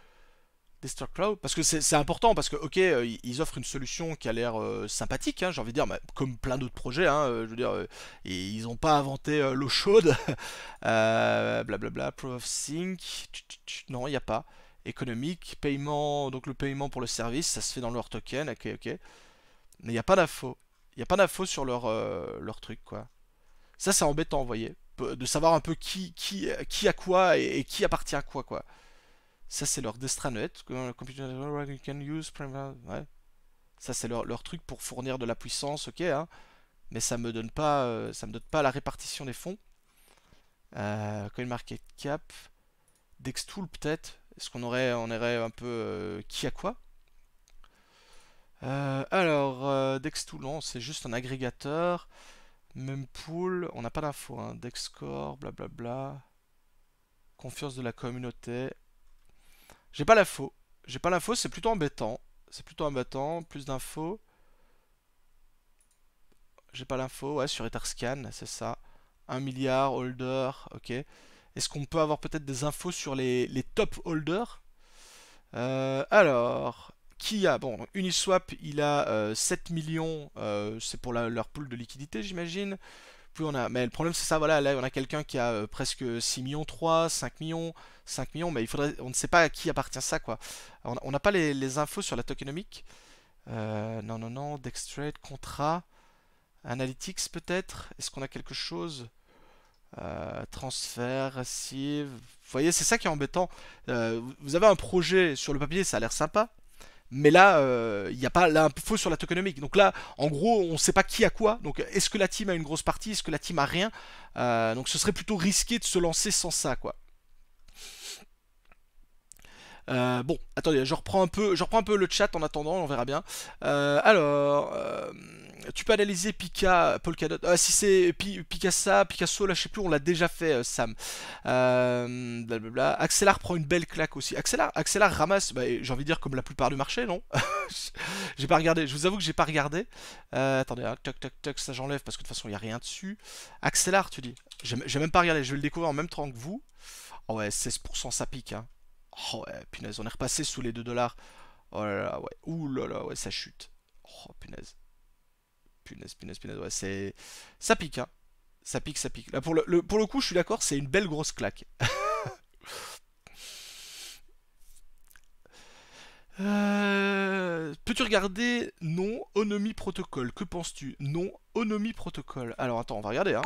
Destra Cloud, parce que c'est important, parce que, ok, ils offrent une solution qui a l'air sympathique, hein, j'ai envie de dire, bah, comme plein d'autres projets, hein, je veux dire, et ils n'ont pas inventé l'eau chaude. Blablabla, Proof of Sync, non, il n'y a pas. Économique, paiement, donc le paiement pour le service, ça se fait dans leur token, ok, ok. Mais il n'y a pas d'info. Il n'y a pas d'info sur leur truc, quoi. Ça, c'est embêtant, vous voyez. De savoir un peu qui a quoi et qui appartient à quoi, quoi. Ça, c'est leur Destranet. Computer you can use. Ouais. Ça, c'est leur truc pour fournir de la puissance, ok, hein. Mais ça me donne pas la répartition des fonds. CoinMarketCap. Dextool, peut-être. Est-ce on aurait un peu qui a quoi? Dextool, non, c'est juste un agrégateur. Mempool, on n'a pas d'infos, hein. Dexcore, blablabla. Confiance de la communauté. J'ai pas l'info. J'ai pas l'info, c'est plutôt embêtant. C'est plutôt embêtant. Plus d'infos. J'ai pas l'info, ouais, sur Etherscan, c'est ça. 1 milliard, holder, ok. Est-ce qu'on peut avoir peut-être des infos sur les top holders? Qui a? Bon, Uniswap, il a 7 millions, c'est pour leur pool de liquidité, j'imagine. Plus on a, mais le problème c'est ça, voilà, là on a quelqu'un qui a presque 6 millions 3, 5 millions, 5 millions, mais on ne sait pas à qui appartient ça, quoi. On n'a pas les infos sur la tokenomic. Non, non, non, Dextrade, contrat, Analytics peut-être. Est-ce qu'on a quelque chose? Transfert, receive. Vous voyez, c'est ça qui est embêtant. Vous avez un projet sur le papier, ça a l'air sympa. Mais là, il n'y a pas l'info sur la tokenomic. Donc là, en gros, on ne sait pas qui a quoi. Donc est-ce que la team a une grosse partie? Est-ce que la team a rien? Donc ce serait plutôt risqué de se lancer sans ça, quoi. Bon, attendez, je reprends un peu le chat en attendant, on verra bien. Tu peux analyser Pika, Polkadot. Si c'est Picasso, là je sais plus, on l'a déjà fait, Sam. Blablabla. Axelar prend une belle claque aussi. Axelar ramasse, bah, j'ai envie de dire comme la plupart du marché, non? J'ai pas regardé, je vous avoue que j'ai pas regardé. Attendez, hein, toc toc toc, ça j'enlève parce que de toute façon il n'y a rien dessus. Axelar, tu dis. J'ai même pas regardé, je vais le découvrir en même temps que vous. Oh ouais, 16% ça pique, hein. Oh ouais, punaise, on est repassé sous les 2 dollars. Oh là là, ouais. Ouh là là, ouais, ça chute. Oh, punaise. Punaise, punaise, punaise, ouais, c'est... Ça pique, hein. Ça pique, ça pique. Là, pour le coup, je suis d'accord, c'est une belle grosse claque. Peux-tu regarder non Onomi Protocol? Que penses-tu? Non Onomi Protocol. Alors, attends, on va regarder, hein.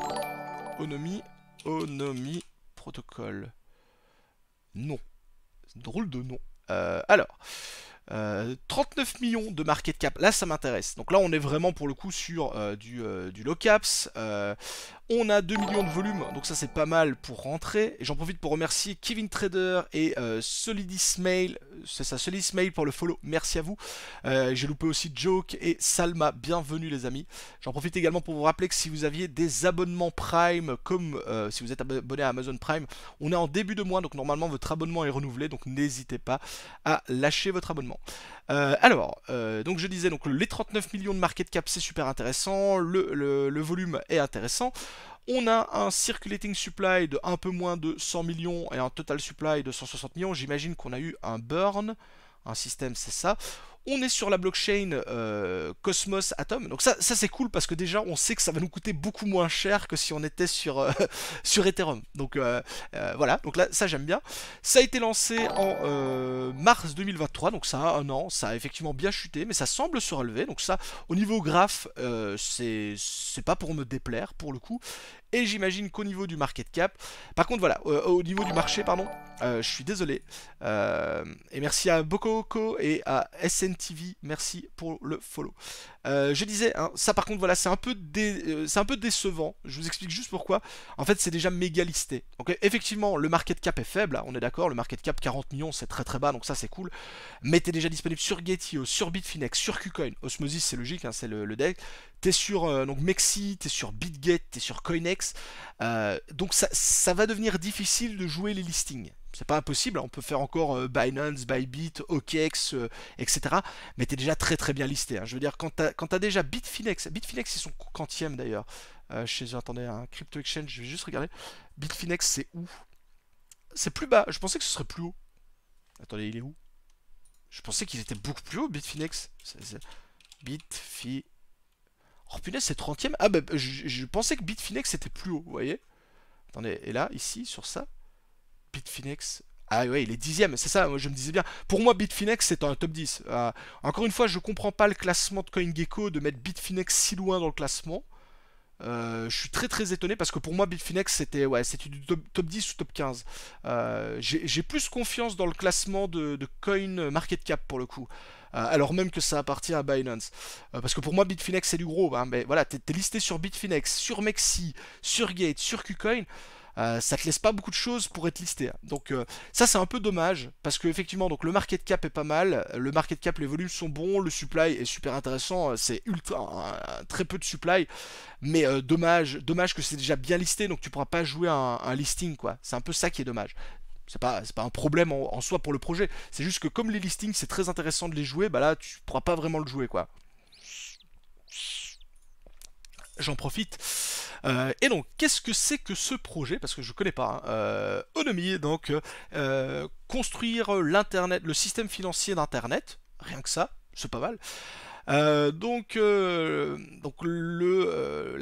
Onomi Protocol. Non. Drôle de nom. Alors, 39 millions de market cap, là ça m'intéresse. Donc là on est vraiment pour le coup sur du low caps. On a 2 millions de volume, donc ça c'est pas mal pour rentrer. Et j'en profite pour remercier Kevin Trader et Solidismail, c'est ça, Solidismail pour le follow, merci à vous. J'ai loupé aussi Joke et Salma, bienvenue les amis. J'en profite également pour vous rappeler que si vous aviez des abonnements Prime, comme si vous êtes abonné à Amazon Prime, on est en début de mois, donc normalement votre abonnement est renouvelé, donc n'hésitez pas à lâcher votre abonnement. Donc je disais, donc les 39 millions de market cap c'est super intéressant, le volume est intéressant. On a un circulating supply de un peu moins de 100 millions et un total supply de 160 millions. J'imagine qu'on a eu un burn, un système c'est ça. On est sur la blockchain Cosmos Atom. Donc ça c'est cool parce que déjà on sait que ça va nous coûter beaucoup moins cher que si on était sur, sur Ethereum. Donc voilà, donc là ça j'aime bien. Ça a été lancé en mars 2023, donc ça a un an. Ça a effectivement bien chuté, mais ça semble se relever. Donc ça, au niveau graph, c'est pas pour me déplaire pour le coup. Et j'imagine qu'au niveau du market cap, par contre voilà, au niveau du marché, pardon, je suis désolé. Et merci à Bokoko et à SN TV, merci pour le follow. Je disais, hein, ça par contre, voilà, c'est un peu décevant. Je vous explique juste pourquoi. En fait, c'est déjà méga listé. Donc, effectivement, le market cap est faible, hein, on est d'accord. Le market cap 40 millions, c'est très très bas, donc ça c'est cool. Mais t'es déjà disponible sur Gate.io, sur Bitfinex, sur KuCoin. Osmosis, c'est logique, hein, c'est le deck. T'es sur donc Mexi, t'es sur BitGet, t'es sur Coinex. Donc ça va devenir difficile de jouer les listings. C'est pas impossible, hein, on peut faire encore Binance, Bybit, OKEx, etc. Mais t'es déjà très très bien listé. Hein. Je veux dire, quand t'as déjà Bitfinex, Bitfinex ils sont quantième d'ailleurs. Chez eux, attendez, un crypto exchange, je vais juste regarder. Bitfinex c'est où? C'est plus bas, je pensais que ce serait plus haut. Attendez, il est où? Je pensais qu'il était beaucoup plus haut, Bitfinex. Bitfi... Oh punaise, c'est 30ème. Ah bah, je pensais que Bitfinex était plus haut, vous voyez. Attendez, et là, ici, sur ça, Bitfinex... Ah ouais, il est 10ème, c'est ça, moi je me disais bien. Pour moi, Bitfinex, c'est un top 10. Encore une fois, je comprends pas le classement de CoinGecko de mettre Bitfinex si loin dans le classement. Je suis très très étonné parce que pour moi Bitfinex c'était du top 10 ou top 15. J'ai plus confiance dans le classement de Coin Market Cap pour le coup. Alors même que ça appartient à Binance. Parce que pour moi Bitfinex c'est du gros. Hein, mais voilà, t'es listé sur Bitfinex, sur Mexi, sur Gate, sur KuCoin. Ça te laisse pas beaucoup de choses pour être listé. Donc ça c'est un peu dommage parce que effectivement donc le market cap est pas mal, le market cap les volumes sont bons, le supply est super intéressant, c'est ultra très peu de supply, mais dommage que c'est déjà bien listé donc tu pourras pas jouer un listing quoi. C'est un peu ça qui est dommage. C'est pas un problème en soi pour le projet, c'est juste que comme les listings c'est très intéressant de les jouer, bah là tu pourras pas vraiment le jouer quoi. J'en profite. Et donc, qu'est-ce que c'est que ce projet? Parce que je connais pas. Hein. Onomi, donc, construire l'internet, le système financier d'internet. Rien que ça, c'est pas mal. La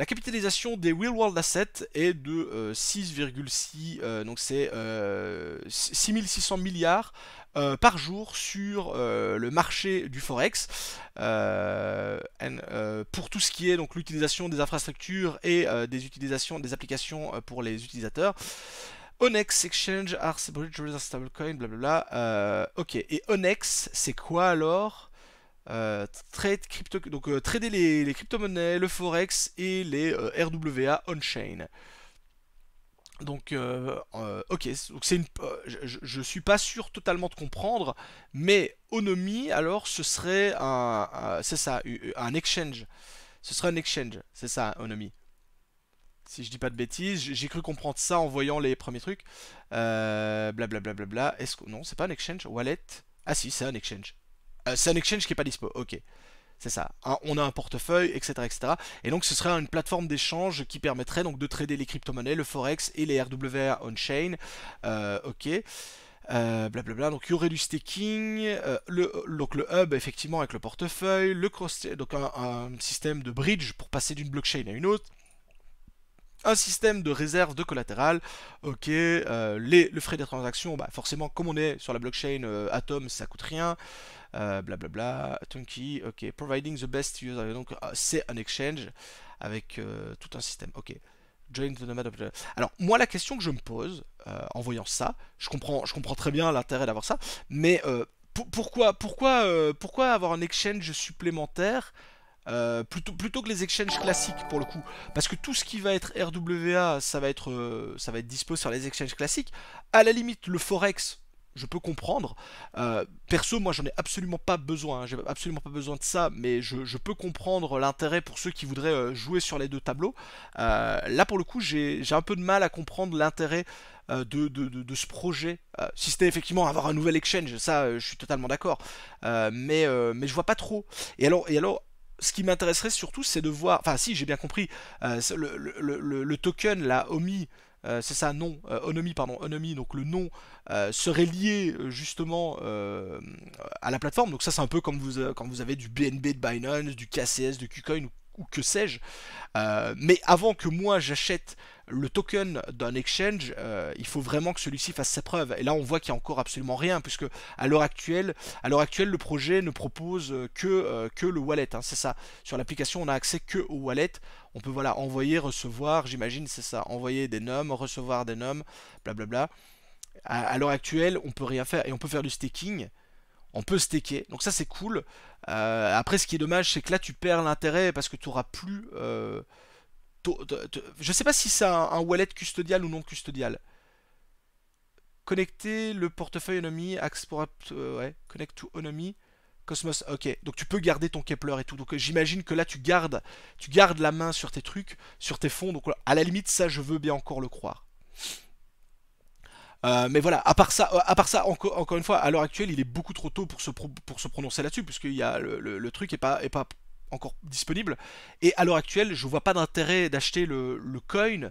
capitalisation des real world assets est de 6,6, donc c'est 6600 milliards par jour sur le marché du forex pour tout ce qui est donc l'utilisation des infrastructures et des applications pour les utilisateurs. Onex Exchange, Ars Bridge, Stablecoin, blablabla. Ok, et Onex, c'est quoi alors? Trader les crypto-monnaies, le forex et les RWA on-chain. Donc, ok, donc je suis pas sûr totalement de comprendre, mais Onomi, alors, ce serait c'est ça, un exchange. Ce serait un exchange, c'est ça, Onomi. Si je dis pas de bêtises, j'ai cru comprendre ça en voyant les premiers trucs. Blablabla. Est-ce que non, c'est pas un exchange, wallet. Ah si, c'est un exchange. C'est un exchange qui est pas dispo. Ok. C'est ça. Hein, on a un portefeuille, etc., etc. Et donc ce serait une plateforme d'échange qui permettrait donc de trader les crypto-monnaies, le forex et les RWA on-chain. Ok. Blablabla. Donc il y aurait du staking, donc le hub effectivement avec le portefeuille, le cross, donc un système de bridge pour passer d'une blockchain à une autre. Un système de réserve de collatéral, ok, le frais des transactions, bah forcément comme on est sur la blockchain Atom, ça coûte rien, blablabla, Tunky, ok, providing the best user, donc c'est un exchange avec tout un système, ok. Join the nomad. Alors moi la question que je me pose en voyant ça, je comprends très bien l'intérêt d'avoir ça, mais pourquoi avoir un exchange supplémentaire plutôt que les exchanges classiques pour le coup, parce que tout ce qui va être RWA ça va être dispo sur les exchanges classiques. À la limite le forex je peux comprendre. Perso moi j'en ai absolument pas besoin, hein. J'ai absolument pas besoin de ça, mais je peux comprendre l'intérêt pour ceux qui voudraient jouer sur les deux tableaux. Là pour le coup j'ai un peu de mal à comprendre l'intérêt de ce projet. Si c'était effectivement avoir un nouvel exchange, ça je suis totalement d'accord. Mais je vois pas trop. Et alors ce qui m'intéresserait surtout, c'est de voir. Enfin, si, j'ai bien compris. Le token, la OMI, c'est ça, non. Onomi, pardon. Onomi, donc le nom serait lié justement à la plateforme. Donc, ça, c'est un peu comme quand vous avez du BNB de Binance, du KCS, de KuCoin ou que sais-je. Mais avant que moi j'achète le token d'un exchange, il faut vraiment que celui-ci fasse ses preuves. Et là, on voit qu'il n'y a encore absolument rien, puisque à l'heure actuelle, le projet ne propose que le wallet. Hein, c'est ça. Sur l'application, on a accès que au wallet. On peut voilà envoyer, recevoir. J'imagine c'est ça. Envoyer des nums, recevoir des nums, blablabla. À l'heure actuelle, on peut rien faire et on peut faire du staking. On peut staker, donc ça c'est cool. Après, ce qui est dommage, c'est que là tu perds l'intérêt parce que tu auras plus. Je sais pas si c'est un wallet custodial ou non custodial. Connecter le portefeuille Onomi, Axe pour ouais, connect to Onomi, Cosmos. Ok, donc tu peux garder ton Kepler et tout. Donc j'imagine que là tu gardes la main sur tes trucs, sur tes fonds. Donc à la limite, ça je veux bien encore le croire. Mais voilà, à part ça encore une fois, à l'heure actuelle, il est beaucoup trop tôt pour se prononcer là-dessus, puisqu'il y a le truc est pas encore disponible. Et à l'heure actuelle, je vois pas d'intérêt d'acheter le coin,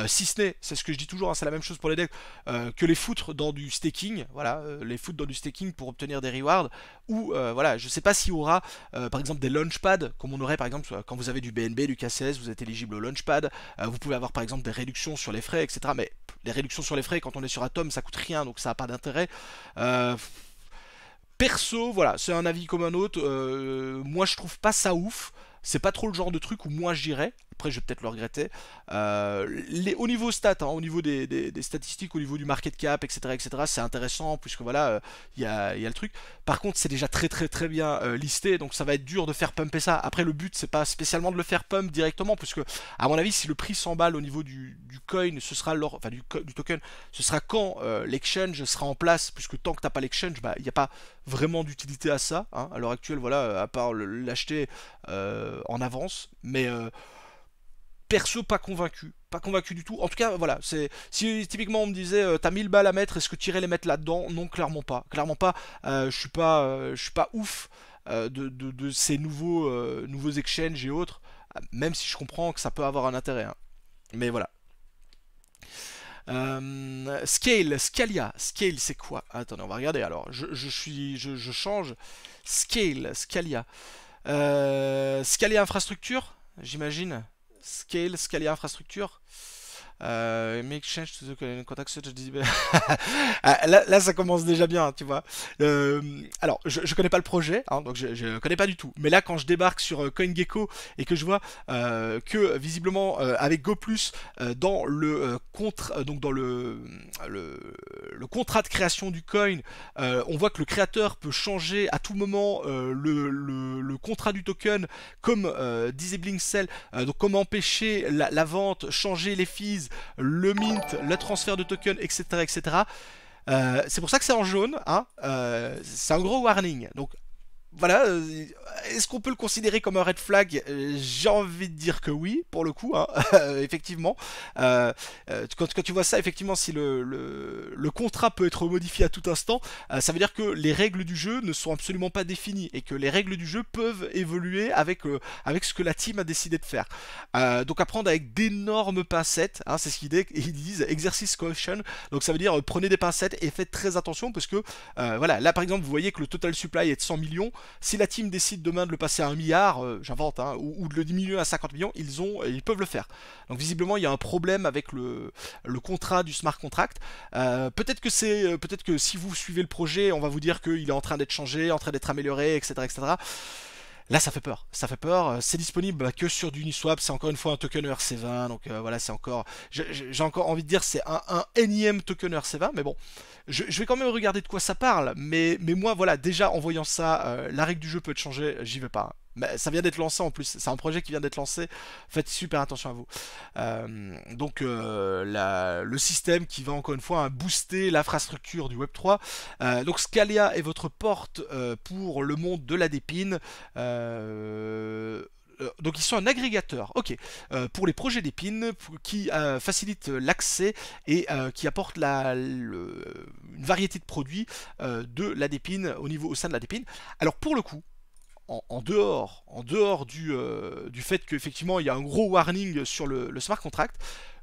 si ce n'est, c'est ce que je dis toujours, hein, c'est la même chose pour les decks, que les foutre dans du staking, voilà, les foutre dans du staking pour obtenir des rewards, ou voilà, je sais pas s'il y aura par exemple des launchpads, comme on aurait par exemple quand vous avez du BNB, du KCS, vous êtes éligible au launchpad, vous pouvez avoir par exemple des réductions sur les frais, etc. Mais les réductions sur les frais, quand on est sur Atom, ça coûte rien, donc ça n'a pas d'intérêt. Euh, Perso, voilà, c'est un avis comme un autre. Moi, je trouve pas ça ouf. C'est pas trop le genre de truc où moi j'irais. Après, je vais peut-être le regretter. Au niveau stats, hein, au niveau des statistiques, au niveau du market cap, etc., c'est intéressant puisque voilà, il y a le truc. Par contre, c'est déjà très très très bien listé, donc ça va être dur de faire pumper ça. Après, le but, c'est pas spécialement de le faire pump directement, puisque à mon avis, si le prix s'emballe au niveau du coin, ce sera enfin du token, ce sera quand l'exchange sera en place, puisque tant que t'as pas l'exchange, bah il n'y a pas vraiment d'utilité à ça, hein, à l'heure actuelle, voilà, à part l'acheter en avance, mais perso pas convaincu. Pas convaincu du tout. En tout cas, voilà, c'est si typiquement on me disait t'as 1000 balles à mettre, est-ce que tu irais les mettre là-dedans? Non, clairement pas. Clairement pas. Je suis pas ouf de ces nouveaux exchanges et autres, même si je comprends que ça peut avoir un intérêt, hein. Mais voilà. Scale, c'est quoi? Attendez, on va regarder alors. Je change. Scalia. Scalia infrastructure, j'imagine. Scalia infrastructure. Make change to the contact such là, ça commence déjà bien, tu vois. Alors, je connais pas le projet, hein, donc je connais pas du tout. Mais là, quand je débarque sur CoinGecko et que je vois que visiblement avec Go dans le donc dans le contrat de création du coin, on voit que le créateur peut changer à tout moment le contrat du token, comme disabling sell, donc comment empêcher la vente, changer les fees, le mint, le transfert de tokens, etc., etc. C'est pour ça que c'est en jaune, hein. C'est un gros warning. Donc voilà, est-ce qu'on peut le considérer comme un red flag? J'ai envie de dire que oui, pour le coup, hein. Effectivement. Quand tu vois ça, effectivement, si le contrat peut être modifié à tout instant, ça veut dire que les règles du jeu ne sont absolument pas définies et que les règles du jeu peuvent évoluer avec ce que la team a décidé de faire. Donc à prendre avec d'énormes pincettes, hein, c'est ce ils disent, exercice caution. Donc ça veut dire prenez des pincettes et faites très attention parce que voilà, là par exemple, vous voyez que le total supply est de 100 millions. Si la team décide demain de le passer à 1 milliard, j'invente, hein, ou de le diminuer à 50 millions, ils peuvent le faire. Donc visiblement, il y a un problème avec le contrat du smart contract. Peut-être que si vous suivez le projet, on va vous dire qu'il est en train d'être changé, en train d'être amélioré, etc., etc. Là, ça fait peur. Ça fait peur. C'est disponible que sur du Uniswap. C'est encore une fois un token ERC20. Donc voilà, c'est encore. J'ai encore envie de dire c'est un énième token ERC20. Mais bon, je vais quand même regarder de quoi ça parle. Mais moi, voilà, déjà en voyant ça, la règle du jeu peut être changée. J'y vais pas. Mais ça vient d'être lancé en plus. C'est un projet qui vient d'être lancé. Faites super attention à vous. Donc le système qui va encore une fois booster l'infrastructure du Web3. Donc Scalia est votre porte pour le monde de la dépine. Donc ils sont un agrégateur, ok, pour les projets d'épines qui facilitent l'accès et qui apportent une variété de produits de la dépine au sein de la dépine. Alors pour le coup, en dehors du fait qu'effectivement il y a un gros warning sur le smart contract,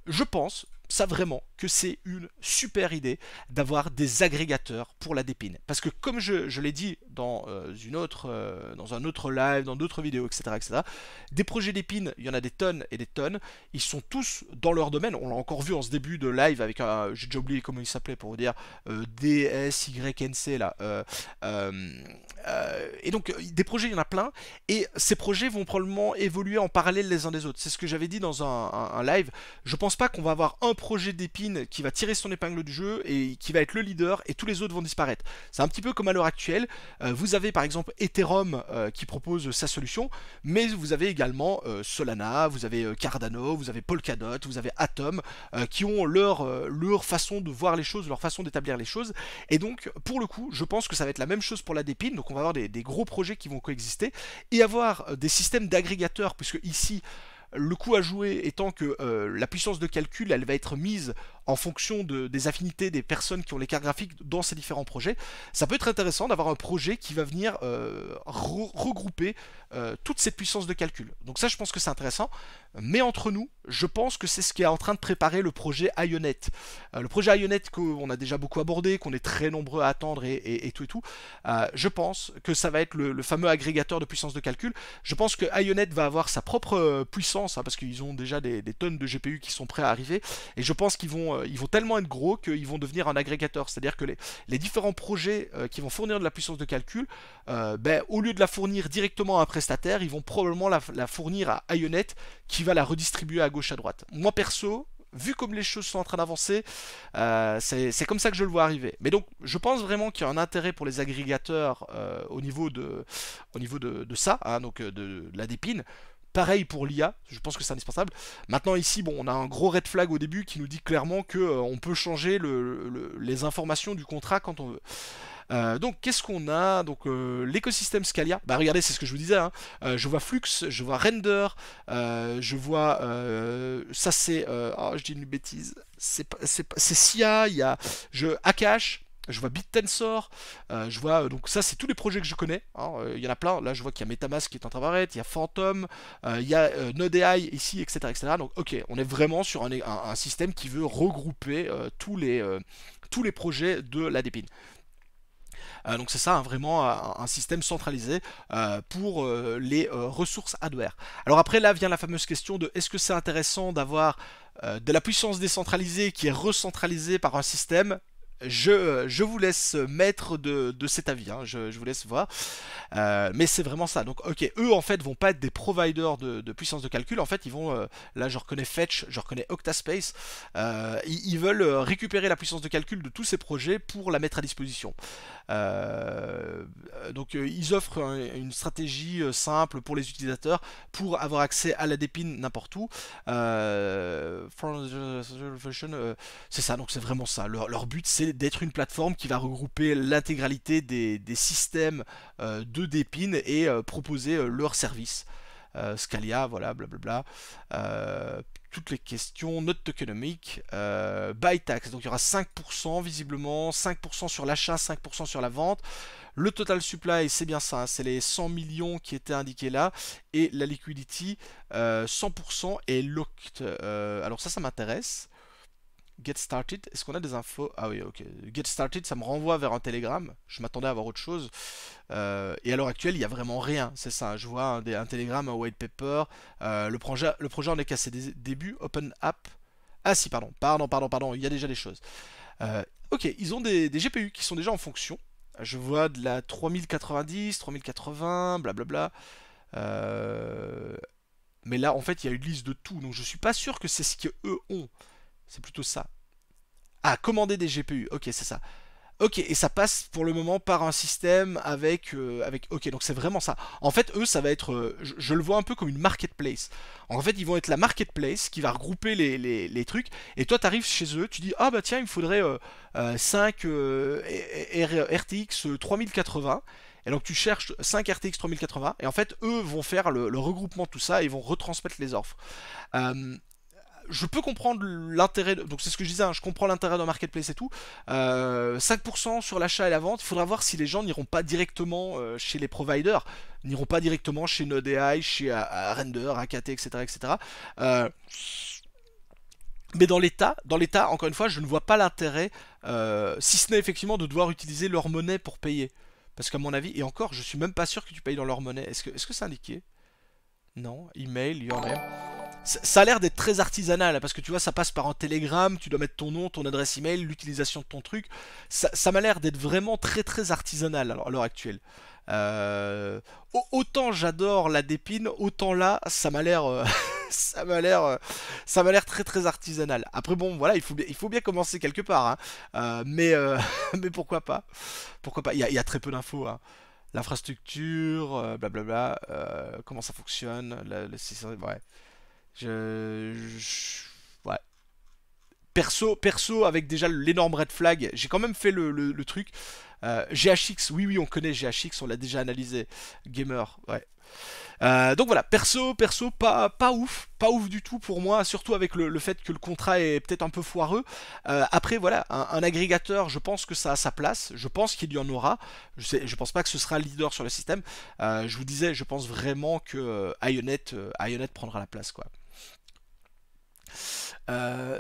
je pense ça vraiment que c'est une super idée d'avoir des agrégateurs pour la dépine. Parce que comme je l'ai dit dans dans un autre live, dans d'autres vidéos, etc., etc., des projets d'épine, il y en a des tonnes et des tonnes. Ils sont tous dans leur domaine. On l'a encore vu en ce début de live avec j'ai déjà oublié comment il s'appelait pour vous dire, DSYNC là. Et donc des projets, il y en a plein. Et ces projets vont probablement évoluer en parallèle les uns des autres. C'est ce que j'avais dit dans un live. Je pense pas qu'on va avoir un projet d'Épine qui va tirer son épingle du jeu et qui va être le leader et tous les autres vont disparaître. C'est un petit peu comme à l'heure actuelle, vous avez par exemple Ethereum qui propose sa solution, mais vous avez également Solana, vous avez Cardano, vous avez Polkadot, vous avez Atom qui ont leur façon de voir les choses, leur façon d'établir les choses. Et donc pour le coup, je pense que ça va être la même chose pour la Dépine, donc on va avoir des gros projets qui vont coexister et avoir des systèmes d'agrégateurs, puisque ici le coup à jouer étant que la puissance de calcul, elle va être mise en fonction des affinités des personnes qui ont les cartes graphiques dans ces différents projets. Ça peut être intéressant d'avoir un projet qui va venir regrouper toute cette puissance de calcul. Donc ça, je pense que c'est intéressant. Mais entre nous, je pense que c'est ce qui est en train de préparer le projet Ionet. Le projet Ionet qu'on a déjà beaucoup abordé, qu'on est très nombreux à attendre et tout et tout. Je pense que ça va être le fameux agrégateur de puissance de calcul. Je pense que Ionet va avoir sa propre puissance, hein, parce qu'ils ont déjà des tonnes de GPU qui sont prêts à arriver. Et je pense qu'ils vont tellement être gros qu'ils vont devenir un agrégateur. C'est-à-dire que les différents projets qui vont fournir de la puissance de calcul, au lieu de la fournir directement à un prestataire, ils vont probablement la fournir à Ionet qui va la redistribuer à gauche à droite. Moi perso, vu comme les choses sont en train d'avancer, c'est comme ça que je le vois arriver. Mais donc, je pense vraiment qu'il y a un intérêt pour les agrégateurs au niveau de ça, hein, donc de la Dépine. Pareil pour l'IA, je pense que c'est indispensable. Maintenant ici, bon, on a un gros red flag au début qui nous dit clairement que on peut changer les informations du contrat quand on veut. Donc qu'est-ce qu'on a? Donc l'écosystème Scalia. Bah regardez, c'est ce que je vous disais, hein. Je vois Flux, je vois Render, je vois ça c'est oh, je dis une bêtise. C'est SIA, il y a Akash. Je vois BitTensor, je vois donc ça c'est tous les projets que je connais, hein, il y en a plein. Là je vois qu'il y a MetaMask qui est en train d'apparaître, il y a Phantom, il y a Node.ai ici, etc., etc. Donc ok, on est vraiment sur un système qui veut regrouper tous les projets de la Dépine. Donc c'est ça, hein, vraiment un système centralisé pour les ressources hardware. Alors après là vient la fameuse question de est-ce que c'est intéressant d'avoir de la puissance décentralisée qui est recentralisée par un système. Je vous laisse maître de cet avis, hein, je vous laisse voir. Mais c'est vraiment ça. Donc, ok, eux en fait vont pas être des providers de puissance de calcul. En fait, ils vont. Là, je reconnais Fetch, je reconnais Octaspace. Ils veulent récupérer la puissance de calcul de tous ces projets pour la mettre à disposition. Donc, ils offrent une stratégie simple pour les utilisateurs pour avoir accès à la Dépine n'importe où. C'est ça, donc c'est vraiment ça. Leur but, c'est d'être une plateforme qui va regrouper l'intégralité des systèmes de Dépine et proposer leurs services. Scalia, voilà, blablabla. Toutes les questions, note tokenomique, buy tax, donc il y aura 5% visiblement, 5% sur l'achat, 5% sur la vente. Le total supply, c'est bien ça, hein, c'est les 100 millions qui étaient indiqués là, et la liquidity, 100% est locked. Alors ça m'intéresse. Get started, est-ce qu'on a des infos? Ah oui, ok. Get started, ça me renvoie vers un Telegram. Je m'attendais à avoir autre chose. Et à l'heure actuelle, il n'y a vraiment rien. C'est ça. Je vois un Telegram, un white paper. Le projet en est qu'à ses débuts. Open app. Ah si, pardon. Il y a déjà des choses. Ok, ils ont des GPU qui sont déjà en fonction. Je vois de la 3090, 3080, blablabla. Mais là, en fait, il y a une liste de tout. Donc je suis pas sûr que c'est ce qu'eux ont. C'est plutôt ça. Ah, commander des GPU. Ok, c'est ça. Ok, et ça passe pour le moment par un système avec... ok, donc c'est vraiment ça. En fait, eux, ça va être... je le vois un peu comme une marketplace. En fait, ils vont être la marketplace qui va regrouper les trucs. Et toi, tu arrives chez eux, tu dis, ah bah tiens, il me faudrait 5 RTX 3080. Et donc tu cherches 5 RTX 3080. Et en fait, eux vont faire le regroupement de tout ça et ils vont retransmettre les offres. Je peux comprendre l'intérêt, donc c'est ce que je disais, hein, je comprends l'intérêt d'un marketplace et tout. 5% sur l'achat et la vente, il faudra voir si les gens n'iront pas directement chez les providers, n'iront pas directement chez Node.ai, chez Render, AKT, etc. etc. Mais dans l'état, encore une fois, je ne vois pas l'intérêt, si ce n'est effectivement de devoir utiliser leur monnaie pour payer. Parce qu'à mon avis, et encore, je suis même pas sûr que tu payes dans leur monnaie. Est-ce que c'est indiqué? Non, email, your name. Ça a l'air d'être très artisanal parce que tu vois, ça passe par un télégramme, tu dois mettre ton nom, ton adresse email, l'utilisation de ton truc. Ça m'a l'air d'être vraiment très très artisanal à l'heure actuelle. Autant j'adore la Dépine, autant là, ça m'a l'air ça m'a l'air très très artisanal. Après bon, voilà, il faut bien commencer quelque part, hein. Mais pourquoi pas? Pourquoi pas? Il y a très peu d'infos, hein. L'infrastructure, blablabla, comment ça fonctionne, ouais. Ouais. Perso, avec déjà l'énorme red flag, j'ai quand même fait le truc. GHX, oui, on connaît GHX, on l'a déjà analysé. Gamer, ouais. Donc voilà, perso, pas ouf du tout pour moi, surtout avec le fait que le contrat est peut-être un peu foireux. Après voilà, un agrégateur, je pense que ça a sa place, je pense qu'il y en aura. Je pense pas que ce sera le leader sur le système. Je vous disais, je pense vraiment que Ionet prendra la place, quoi.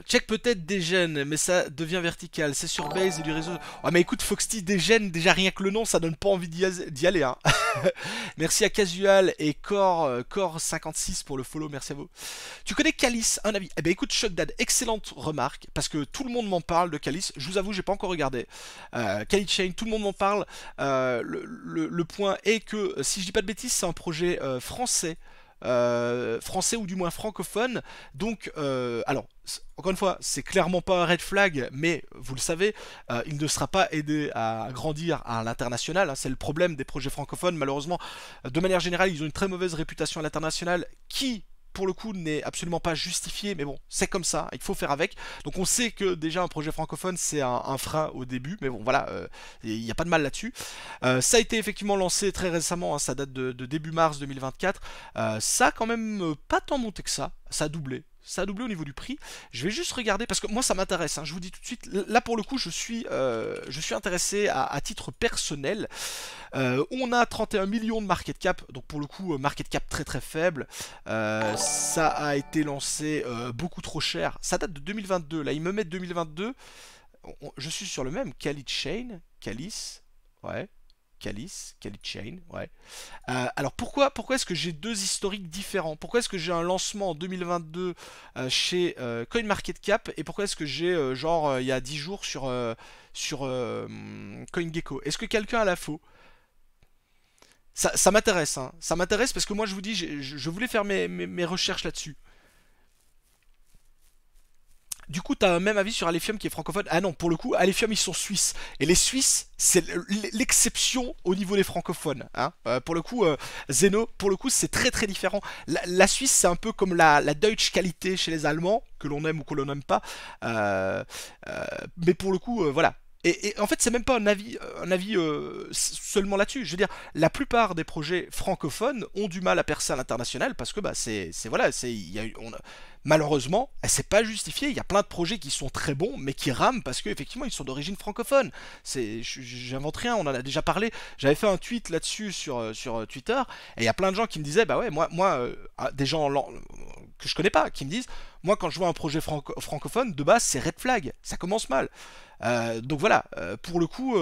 Check peut-être des gènes, mais ça devient vertical. C'est sur base et du réseau. Ouais, mais écoute, Foxty, des gènes, déjà rien que le nom, ça donne pas envie d'y aller, hein. Merci à Casual et Core56 pour le follow, merci à vous. Tu connais Calice, un avis? Eh ben écoute, Shockdad, excellente remarque, parce que tout le monde m'en parle de Calice. Je vous avoue, j'ai pas encore regardé. Calice Chain, tout le monde m'en parle. Le point est que, si je dis pas de bêtises, c'est un projet français. Français ou du moins francophone. Donc, alors, encore une fois, c'est clairement pas un red flag, mais vous le savez, il ne sera pas aidé à grandir à l'international, hein. C'est le problème des projets francophones, malheureusement. De manière générale, ils ont une très mauvaise réputation à l'international qui, pour le coup, n'est absolument pas justifié, mais bon, c'est comme ça, il faut faire avec. Donc on sait que déjà un projet francophone, c'est un frein au début, mais bon, voilà, il n'y a pas de mal là-dessus. Ça a été effectivement lancé très récemment, hein, ça date de début mars 2024. Ça a quand même pas tant monté que ça a doublé. Ça a doublé au niveau du prix. Je vais juste regarder parce que moi ça m'intéresse, hein, je vous dis tout de suite. Là pour le coup, je suis intéressé à titre personnel. On a 31 millions de market cap, donc pour le coup, market cap très très faible. Ça a été lancé beaucoup trop cher. Ça date de 2022. Là, ils me mettent 2022. Je suis sur le même Calice Chain. Calice, ouais. Calice Chain, ouais. Alors pourquoi est-ce que j'ai deux historiques différents? Pourquoi est-ce que j'ai un lancement en 2022 chez CoinMarketCap et pourquoi est-ce que j'ai genre il y a 10 jours sur CoinGecko? Est-ce que quelqu'un a la faux? Ça m'intéresse, hein. Ça m'intéresse parce que moi je vous dis, je voulais faire mes recherches là-dessus. Du coup, t'as un même avis sur Alephium qui est francophone? Ah non, pour le coup, Alephium ils sont suisses. Et les Suisses, c'est l'exception au niveau des francophones, hein. Pour le coup, Zeno, pour le coup, c'est très très différent. La Suisse, c'est un peu comme la Deutsche Qualité chez les Allemands, que l'on aime ou que l'on n'aime pas. Euh, mais pour le coup, voilà. Et en fait, c'est même pas un avis seulement là-dessus. Je veux dire, la plupart des projets francophones ont du mal à percer à l'international parce que bah, voilà, malheureusement, c'est pas justifié. Il y a plein de projets qui sont très bons, mais qui rament parce qu'effectivement, ils sont d'origine francophone. J'invente rien, on en a déjà parlé. J'avais fait un tweet là-dessus sur Twitter, et il y a plein de gens qui me disaient, bah ouais, des gens que je connais pas, qui me disent, moi, quand je vois un projet francophone, de base, c'est red flag. Ça commence mal. Donc voilà, pour le coup,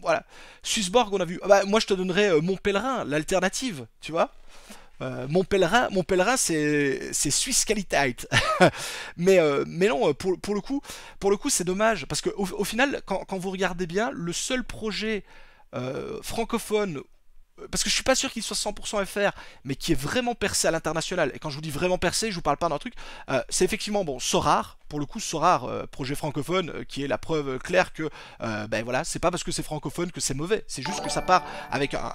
voilà. Swissborg, on a vu. Ah bah, moi, je te donnerais Mon Pèlerin, l'alternative, tu vois. Mon pèlerin, c'est Swiss Qualität. Mais non, pour le coup, c'est dommage parce que au final, quand vous regardez bien, le seul projet francophone, parce que je suis pas sûr qu'il soit 100% FR, mais qui est vraiment percé à l'international. Et quand je vous dis vraiment percé, je vous parle pas d'un truc. C'est effectivement bon, Sorar. Pour le coup, Sorar, projet francophone, qui est la preuve claire que, ben voilà, c'est pas parce que c'est francophone que c'est mauvais. C'est juste que ça part avec un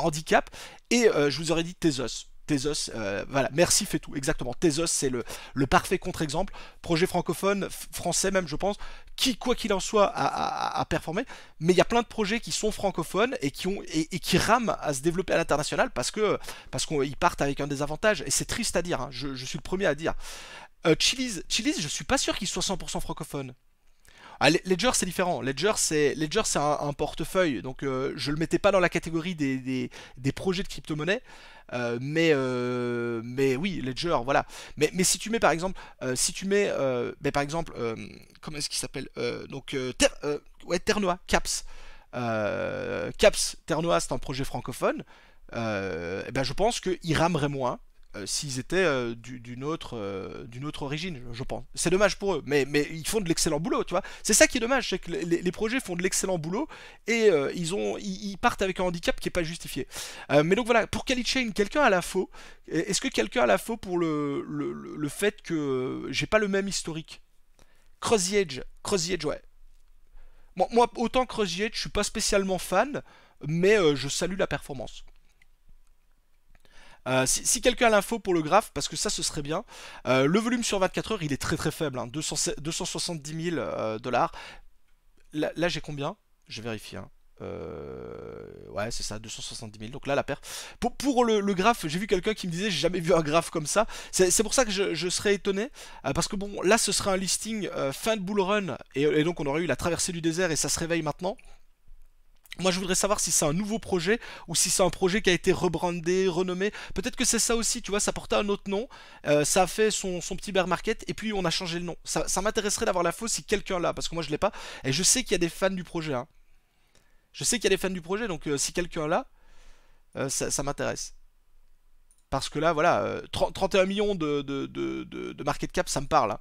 handicap. Et je vous aurais dit Tezos. Tezos, voilà, merci fait tout, exactement. Tezos, c'est le parfait contre-exemple. Projet francophone, français même, je pense, qui, quoi qu'il en soit, a performé. Mais il y a plein de projets qui sont francophones et qui rament à se développer à l'international parce qu'ils partent avec un désavantage. Et c'est triste à dire, hein, je suis le premier à dire. Chili's, je suis pas sûr qu'il soit 100% francophone. Ah, Ledger c'est différent. Ledger c'est un portefeuille, donc je le mettais pas dans la catégorie des projets de crypto-monnaie, mais oui Ledger voilà. Mais si tu mets par exemple, si tu mets, ben, par exemple, comment est-ce qu'il s'appelle, donc ouais, Ternoa, Caps, Caps Ternoa c'est un projet francophone. Eh ben je pense qu'il ramerait moins. s'ils étaient d'une autre origine, je pense. C'est dommage pour eux, mais ils font de l'excellent boulot, tu vois. C'est ça qui est dommage, c'est que les projets font de l'excellent boulot et ils partent avec un handicap qui est pas justifié. Mais donc voilà, pour Chain, quelqu'un a la faux. Est-ce que quelqu'un a la faux pour le fait que j'ai pas le même historique? Cross the Edge, ouais. Moi, autant Cross the Edge, je suis pas spécialement fan, mais je salue la performance. Si quelqu'un a l'info pour le graphe, parce que ça ce serait bien, le volume sur 24 heures il est très très faible, hein, 270 000 dollars. Là j'ai combien? Je vérifie. Hein. Ouais, c'est ça, 270 000. Donc là, la paire. Pour le graphe, j'ai vu quelqu'un qui me disait j'ai jamais vu un graphe comme ça. C'est pour ça que je serais étonné. Parce que bon, là, ce serait un listing fin de bull run. Et donc, on aurait eu la traversée du désert et ça se réveille maintenant. Moi, je voudrais savoir si c'est un nouveau projet ou si c'est un projet qui a été rebrandé, renommé. Peut-être que c'est ça aussi, tu vois, ça portait un autre nom, ça a fait son petit bear market et puis on a changé le nom. Ça m'intéresserait d'avoir la fausse si quelqu'un l'a, parce que moi je l'ai pas. Et je sais qu'il y a des fans du projet, hein. Je sais qu'il y a des fans du projet, donc si quelqu'un l'a, ça m'intéresse. Parce que là, voilà, 31 millions de market cap, ça me parle,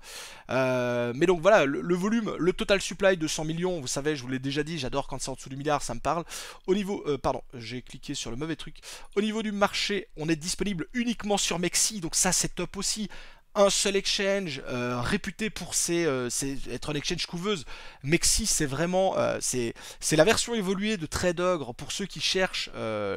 hein. Mais donc voilà, le volume, le total supply de 100 millions, vous savez, je vous l'ai déjà dit, j'adore quand c'est en dessous du milliard, ça me parle. Au niveau, pardon, j'ai cliqué sur le mauvais truc. Au niveau du marché, on est disponible uniquement sur Mexi, donc ça c'est top aussi. Un seul exchange réputé pour être un exchange couveuse. Mexi, c'est vraiment c'est la version évoluée de TradeOgre pour ceux qui cherchent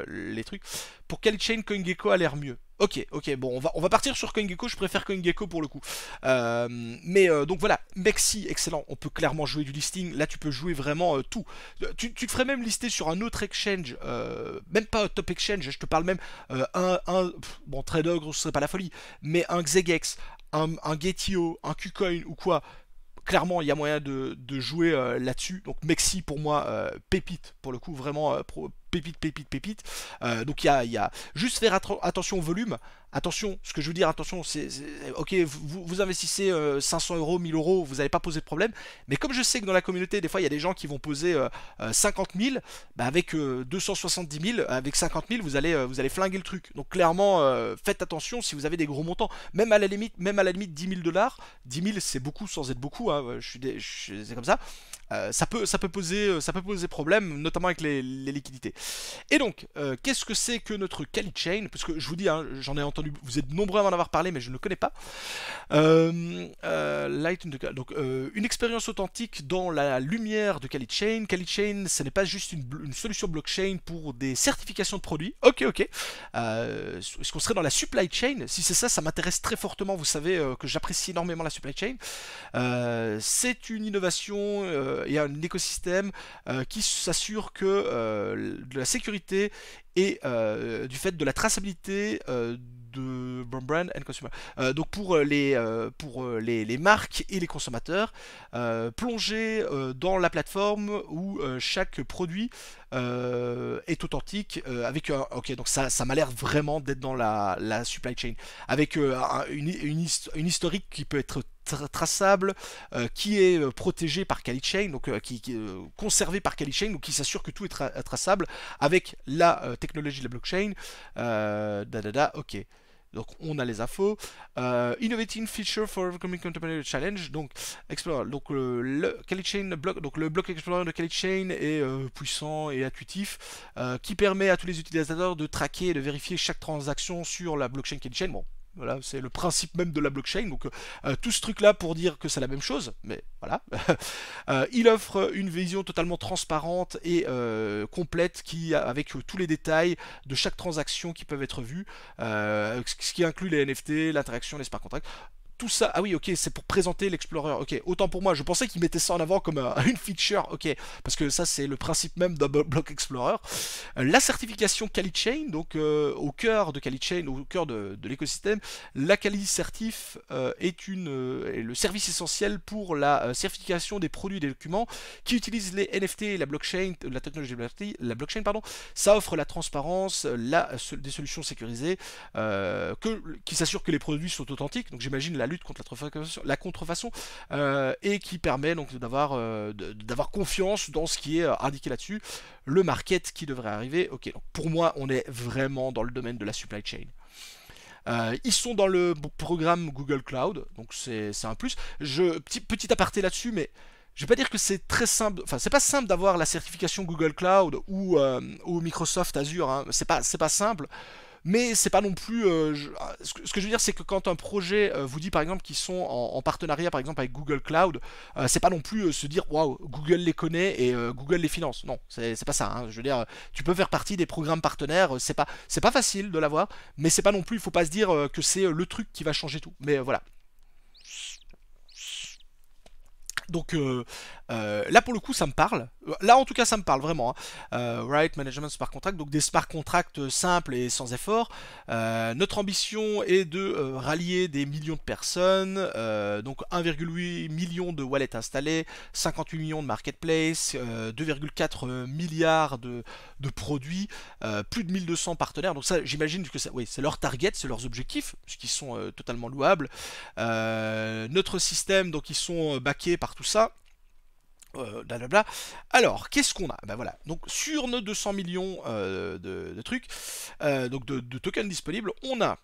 les trucs. Pour quelle chain CoinGecko a l'air mieux? Ok, ok, bon, on va partir sur CoinGecko, je préfère CoinGecko pour le coup. Donc voilà, Mexi, excellent, on peut clairement jouer du listing, là tu peux jouer vraiment tout. Tu te ferais même lister sur un autre exchange, même pas un top exchange, je te parle même bon, TradeOgre, ce serait pas la folie, mais un Xegex, un Gate.io, un KuCoin ou quoi, clairement il y a moyen de jouer là-dessus. Donc Mexi pour moi pépite pour le coup, vraiment pépite pépite pépite. Donc il y a juste faire attention au volume. Attention, ce que je veux dire, attention, ok, vous investissez 500 euros, 1000 euros, vous n'allez pas poser de problème. Mais comme je sais que dans la communauté, des fois, il y a des gens qui vont poser 50 000, bah avec 270 000, avec 50 000, vous allez flinguer le truc. Donc clairement, faites attention si vous avez des gros montants. Même à la limite 10 000 dollars, 10 000 c'est beaucoup sans être beaucoup, hein, c'est comme ça. Ça peut poser problème, notamment avec les liquidités. Et donc, qu'est-ce que c'est que notre Chain? Parce que je vous dis, hein, j'en ai entendu, vous êtes nombreux à m'en avoir parlé, mais je ne le connais pas. Donc, une expérience authentique dans la lumière de Chain. Chain, ce n'est pas juste une solution blockchain pour des certifications de produits. Ok, ok. Est-ce qu'on serait dans la supply chain? Si c'est ça, ça m'intéresse très fortement. Vous savez que j'apprécie énormément la supply chain. C'est une innovation et un écosystème qui s'assure que de la sécurité et du fait de la traçabilité de brand and consumer. Donc pour les marques et les consommateurs, plonger dans la plateforme où chaque produit est authentique avec ok, donc ça m'a l'air vraiment d'être dans la supply chain avec une historique qui peut être traçable, qui est protégé par Chain, donc qui est conservé par Chain, donc qui s'assure que tout est traçable avec la technologie de la blockchain. Ok. Donc on a les infos. Innovating feature for Overcoming Contemporary Challenge. Donc Explorer. Donc le block, donc le block Explorer de Chain est puissant et intuitif, qui permet à tous les utilisateurs de traquer et de vérifier chaque transaction sur la blockchain Chain. Bon. Voilà, c'est le principe même de la blockchain. Donc tout ce truc là pour dire que c'est la même chose, mais voilà. Il offre une vision totalement transparente et complète avec tous les détails de chaque transaction qui peuvent être vus, ce qui inclut les NFT, l'interaction, les smart contracts. Tout ça, ah oui, ok, c'est pour présenter l'Explorer. Ok, autant pour moi, je pensais qu'ils mettaient ça en avant comme une feature. Ok, parce que ça, c'est le principe même d'un block Explorer. La certification Chain, donc au cœur de Chain, au cœur de l'écosystème, la Kali Certif est le service essentiel pour la certification des produits et des documents qui utilisent les NFT et la blockchain, la technologie de la blockchain, pardon. Ça offre la transparence, des solutions sécurisées, qui s'assurent que les produits sont authentiques. Donc j'imagine la lutte contre la contrefaçon, et qui permet donc d'avoir confiance dans ce qui est indiqué là-dessus, le market qui devrait arriver. Ok, donc pour moi on est vraiment dans le domaine de la supply chain. Ils sont dans le programme Google Cloud, donc c'est un plus. Petit aparté là-dessus, mais je vais pas dire que c'est très simple. Enfin, c'est pas simple d'avoir la certification Google Cloud ou Microsoft Azure. Hein. C'est pas simple. Mais c'est pas non plus. Ce que je veux dire, c'est que quand un projet vous dit par exemple qu'ils sont en partenariat par exemple avec Google Cloud, c'est pas non plus se dire waouh, Google les connaît et Google les finance. Non, c'est pas ça. Hein. Je veux dire, tu peux faire partie des programmes partenaires. C'est pas facile de l'avoir, mais c'est pas non plus. Il faut pas se dire que c'est le truc qui va changer tout. Mais voilà. Donc là pour le coup ça me parle. Là en tout cas ça me parle vraiment. Hein. Right Management Smart Contract, donc des smart contracts simples et sans effort. Notre ambition est de rallier des millions de personnes. Donc 1,8 million de wallets installés, 58 millions de marketplace, 2,4 milliards de produits, plus de 1200 partenaires. Donc ça j'imagine que oui, c'est leur target, c'est leurs objectifs, ce qui sont totalement louables. Notre système, donc ils sont backés par tout ça. Blablabla. Alors, qu'est-ce qu'on a? Ben voilà. Donc sur nos 200 millions de trucs, donc de tokens disponibles, on a.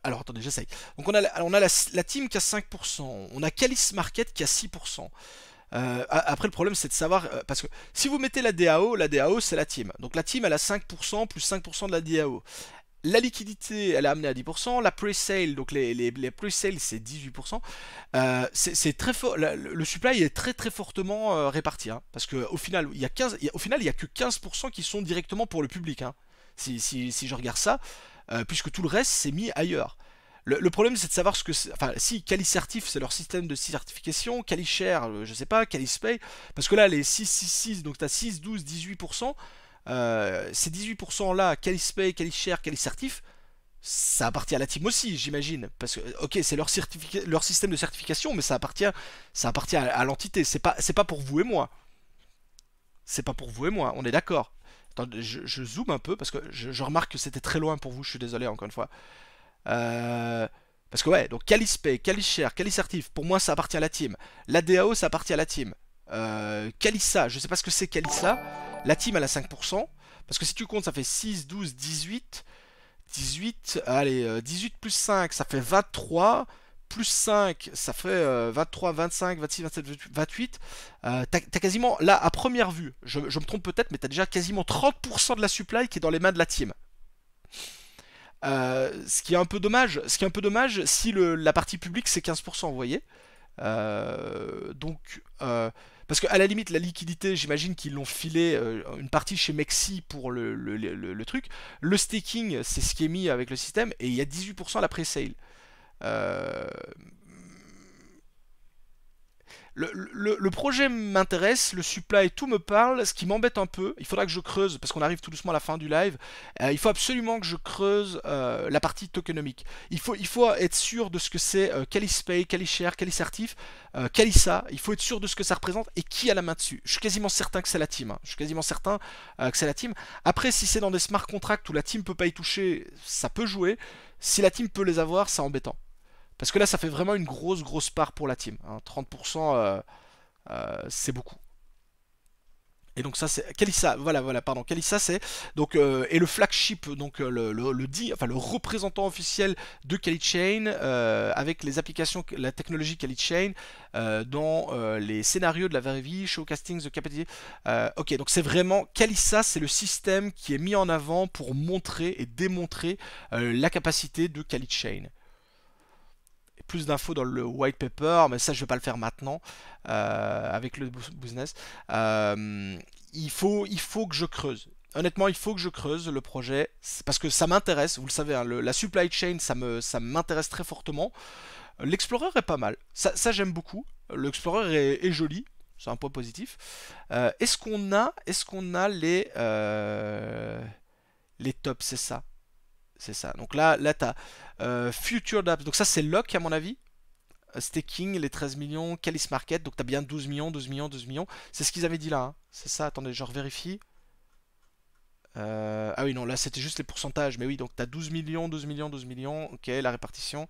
Alors attendez, j'essaye. Donc on a la team qui a 5%, on a Calis Market qui a 6%. Après le problème c'est de savoir, parce que si vous mettez la DAO c'est la team. Donc la team elle a 5% plus 5% de la DAO. La liquidité, elle est amenée à 10%. La pre-sale, donc les pre-sales, c'est 18%. C'est très fort. Le supply est très très fortement réparti. Hein, parce qu'au final, au final, il y a que 15% qui sont directement pour le public. Hein, si je regarde ça, puisque tout le reste, c'est mis ailleurs. Le problème, c'est de savoir ce que c'est. Enfin, si CaliCertif, c'est leur système de certification. CaliShare, je sais pas. CaliSpay. Parce que là, les 6, donc tu as 6, 12, 18%. Ces 18% là, CaliSpay, CaliShare, CaliCertif, ça appartient à la team aussi, j'imagine. Parce que, ok, c'est leur système de certification, mais ça appartient à l'entité. C'est pas pour vous et moi. C'est pas pour vous et moi, on est d'accord. Attends, je zoome un peu parce que je remarque que c'était très loin pour vous, je suis désolé encore une fois. Euh, Parce que ouais, donc CaliSpay, CaliShare, CaliCertif, pour moi ça appartient à la team. La DAO ça appartient à la team. Calissa, je sais pas ce que c'est Calissa. La team elle a 5%. Parce que si tu comptes ça fait 6, 12, 18. 18, allez, 18 plus 5 ça fait 23. Plus 5 ça fait 23, 25, 26, 27, 28. T'as quasiment, là à première vue, je me trompe peut-être, mais t'as déjà quasiment 30% de la supply qui est dans les mains de la team. Ce qui est un peu dommage, si la partie publique c'est 15%, vous voyez. Donc, parce qu'à la limite, la liquidité, j'imagine qu'ils l'ont filé une partie chez Mexi pour le truc. Le staking, c'est ce qui est mis avec le système, et il y a 18% à la pre-sale. Euh, le projet m'intéresse, le supply, tout me parle. Ce qui m'embête un peu, il faudra que je creuse, parce qu'on arrive tout doucement à la fin du live. Il faut absolument que je creuse la partie tokenomique. Il faut être sûr de ce que c'est CaliSpay, CaliShare, CaliCertif, Calissa. Il faut être sûr de ce que ça représente et qui a la main dessus. Je suis quasiment certain que c'est la team. Hein. Je suis quasiment certain que c'est la team. Après, si c'est dans des smart contracts où la team peut pas y toucher, ça peut jouer. Si la team peut les avoir, c'est embêtant. Parce que là, ça fait vraiment une grosse part pour la team. Hein. 30%, c'est beaucoup. Et donc ça c'est Kalissa, voilà, pardon, Kalissa c'est donc et le flagship, donc enfin le représentant officiel de Kalichain avec les applications, la technologie Kalichain dans les scénarios de la vraie vie, showcasting the capacity. Ok, donc c'est vraiment Kalissa, c'est le système qui est mis en avant pour montrer et démontrer la capacité de Kalichain. Plus d'infos dans le white paper, mais ça je vais pas le faire maintenant avec le business. Il faut que je creuse. Honnêtement, il faut que je creuse le projet parce que ça m'intéresse. Vous le savez, hein, la supply chain, ça m'intéresse très fortement. L'Explorer est pas mal. Ça j'aime beaucoup. L'Explorer est joli. C'est un point positif. Est-ce qu'on a les tops, c'est ça. C'est ça. Donc là tu as Future Dapps. Donc ça, c'est lock à mon avis. Staking, les 13 millions. Calis Market. Donc tu as bien 12 millions, 12 millions, 12 millions. C'est ce qu'ils avaient dit là. Hein. C'est ça. Attendez, je revérifie. Ah oui, non, là c'était juste les pourcentages. Mais oui, donc t'as 12 millions, 12 millions, 12 millions. Ok, la répartition.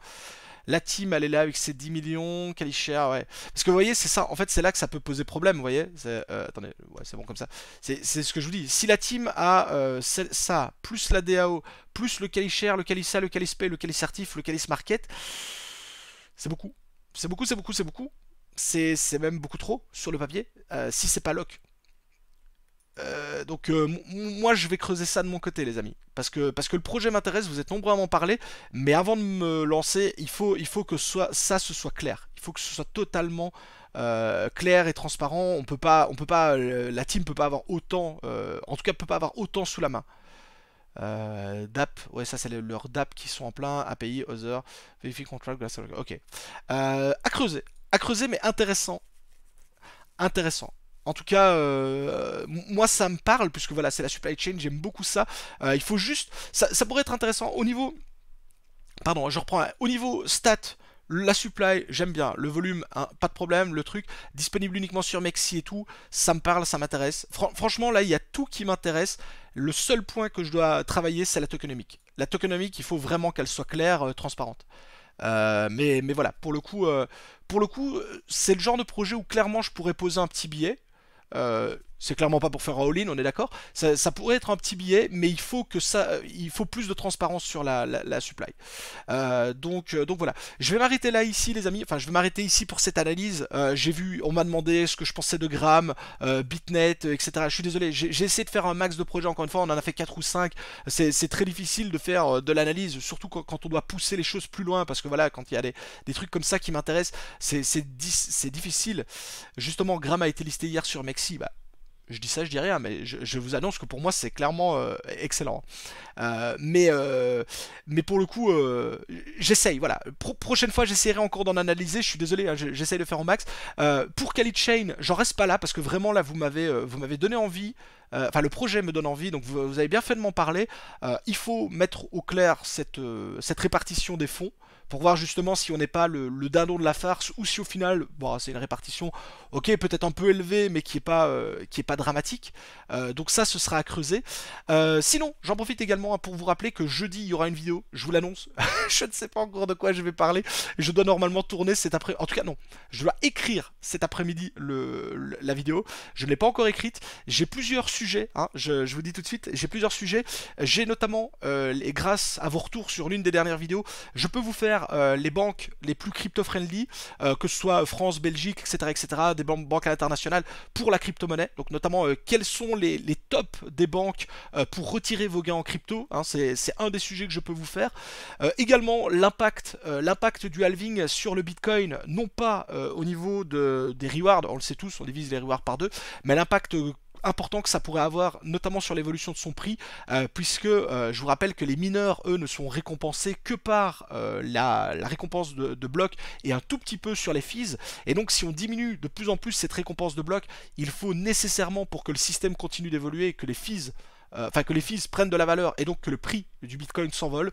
La team, elle est là avec ses 10 millions. Kalischer, ouais. Parce que vous voyez, c'est ça. En fait, c'est là que ça peut poser problème. Vous voyez. Attendez, ouais, c'est bon comme ça. C'est ce que je vous dis. Si la team a ça, plus la DAO, plus le Kalischer, le Kalissa, le Kalispay, le Kalissertif, le Kalis Market, c'est beaucoup. C'est beaucoup, c'est beaucoup, c'est beaucoup. C'est même beaucoup trop sur le papier. Si c'est pas lock. Moi je vais creuser ça de mon côté les amis parce que le projet m'intéresse, vous êtes nombreux à m'en parler, mais avant de me lancer il faut que ce soit clair, il faut que ce soit totalement clair et transparent. On peut pas la team peut pas avoir autant en tout cas peut pas avoir autant sous la main. DAP, ouais, ça c'est leurs DAP qui sont en plein. API, Other, Verify Contract, ok. À creuser, mais intéressant, intéressant. En tout cas, moi ça me parle, puisque voilà, c'est la supply chain, j'aime beaucoup ça. Il faut juste. Ça pourrait être intéressant au niveau. Pardon, je reprends. Au niveau stat, la supply, j'aime bien. Le volume, hein, pas de problème. Le truc, disponible uniquement sur Mexi et tout, ça me parle, ça m'intéresse. Franchement, là, il y a tout qui m'intéresse. Le seul point que je dois travailler, c'est la tokenomique. La tokenomique, il faut vraiment qu'elle soit claire, transparente. Mais voilà, c'est le genre de projet où clairement je pourrais poser un petit billet. C'est clairement pas pour faire un all-in, on est d'accord. Ça pourrait être un petit billet, mais il faut plus de transparence sur la supply. Donc voilà. Je vais m'arrêter là ici, les amis. Enfin, je vais m'arrêter ici pour cette analyse. J'ai vu, on m'a demandé ce que je pensais de Gram, Bitnet, etc. Je suis désolé, j'ai essayé de faire un max de projets. Encore une fois, on en a fait 4 ou 5. C'est très difficile de faire de l'analyse, surtout quand on doit pousser les choses plus loin, parce que voilà, quand il y a des trucs comme ça qui m'intéressent, c'est difficile. Justement, Gram a été listé hier sur Mexi. Bah, je dis ça, je dis rien, mais je vous annonce que pour moi c'est clairement excellent. Mais pour le coup, j'essaye. Voilà. Prochaine fois, j'essaierai encore d'en analyser. Je suis désolé, hein, j'essaye de faire au max. Pour Khalid Chain, j'en reste pas là parce que vraiment là, vous m'avez donné envie. Enfin, le projet me donne envie, donc vous avez bien fait de m'en parler. Il faut mettre au clair cette répartition des fonds pour voir justement si on n'est pas le dindon de la farce ou si au final, bon, c'est une répartition, ok, peut-être un peu élevée, mais qui est pas dramatique. Donc ça, ce sera à creuser. Sinon, j'en profite également pour vous rappeler que jeudi, il y aura une vidéo, je vous l'annonce. Je ne sais pas encore de quoi je vais parler. Je dois normalement tourner cet après, en tout cas non, je dois écrire cet après-midi la vidéo. Je ne l'ai pas encore écrite. J'ai plusieurs sujets, hein, je vous dis tout de suite, j'ai plusieurs sujets. J'ai notamment, et grâce à vos retours sur l'une des dernières vidéos, je peux vous faire les banques les plus crypto-friendly, que ce soit France, Belgique, etc., des banques à l'international pour la crypto-monnaie. Donc notamment, quels sont les tops des banques pour retirer vos gains en crypto, hein, c'est un des sujets que je peux vous faire. Également, l'impact du halving sur le Bitcoin, non pas au niveau des rewards, on le sait tous, on divise les rewards par deux, mais l'impact important que ça pourrait avoir, notamment sur l'évolution de son prix, puisque je vous rappelle que les mineurs, eux, ne sont récompensés que par la récompense de blocs et un tout petit peu sur les fees. Et donc, si on diminue de plus en plus cette récompense de blocs, il faut nécessairement, pour que le système continue d'évoluer, que les fees que les fees prennent de la valeur et donc que le prix du Bitcoin s'envole.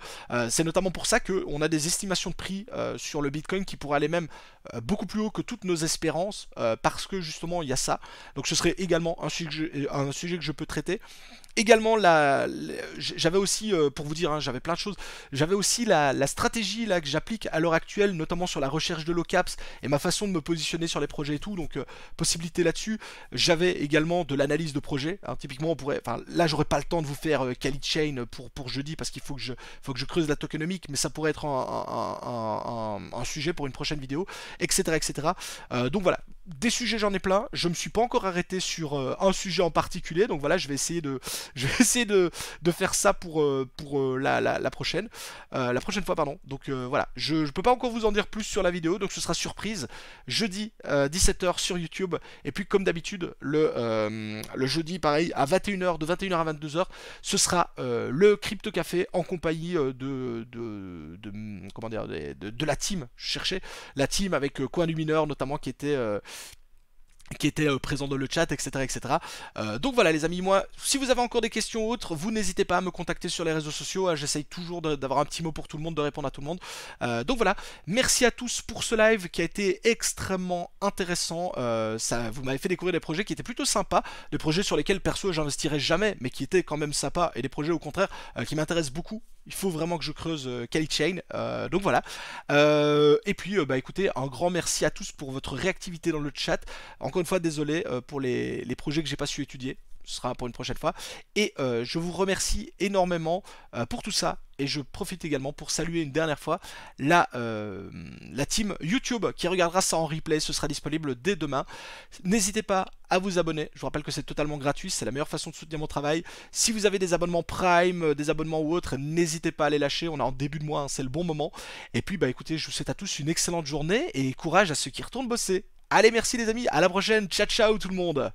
C'est notamment pour ça qu'on a des estimations de prix sur le Bitcoin qui pourraient aller même beaucoup plus haut que toutes nos espérances, parce que justement il y a ça. Donc ce serait également un sujet que je peux traiter. Également, j'avais aussi, pour vous dire, hein, j'avais plein de choses, j'avais aussi la stratégie là, que j'applique à l'heure actuelle, notamment sur la recherche de low caps et ma façon de me positionner sur les projets et tout, donc possibilité là-dessus. J'avais également de l'analyse de projet, hein, typiquement on pourrait, enfin là j'aurais pas le temps de vous faire Khalid Chain pour jeudi parce qu'il faut que je creuse la tokenomique, mais ça pourrait être un sujet pour une prochaine vidéo, etc. etc. Donc voilà, des sujets j'en ai plein, je me suis pas encore arrêté sur un sujet en particulier, donc voilà, je vais essayer de faire ça pour la prochaine fois, pardon. Donc voilà, je peux pas encore vous en dire plus sur la vidéo, donc ce sera surprise jeudi 17h sur YouTube. Et puis comme d'habitude le jeudi pareil à 21h, de 21h à 22h, ce sera le Crypto Café en compagnie comment dire, de la team. Je cherchais la team avec Coin du Mineur notamment, qui était qui était présent dans le chat, etc. etc. Donc voilà les amis, moi, si vous avez encore des questions ou autres, vous n'hésitez pas à me contacter sur les réseaux sociaux, j'essaye toujours d'avoir un petit mot pour tout le monde, de répondre à tout le monde. Donc voilà, merci à tous pour ce live qui a été extrêmement intéressant, vous m'avez fait découvrir des projets qui étaient plutôt sympas, des projets sur lesquels perso j'investirais jamais, mais qui étaient quand même sympas, et des projets au contraire qui m'intéressent beaucoup. Il faut vraiment que je creuse Kelly Chain. Donc voilà. Et puis, bah écoutez, un grand merci à tous pour votre réactivité dans le chat. Encore une fois, désolé pour les projets que j'ai pas su étudier. Ce sera pour une prochaine fois. Et je vous remercie énormément pour tout ça. Et je profite également pour saluer une dernière fois la team YouTube qui regardera ça en replay. Ce sera disponible dès demain. N'hésitez pas à vous abonner. Je vous rappelle que c'est totalement gratuit. C'est la meilleure façon de soutenir mon travail. Si vous avez des abonnements Prime, des abonnements ou autres, n'hésitez pas à les lâcher. On est en début de mois, hein, c'est le bon moment. Et puis, bah écoutez, je vous souhaite à tous une excellente journée et courage à ceux qui retournent bosser. Allez, merci les amis. À la prochaine. Ciao, ciao tout le monde.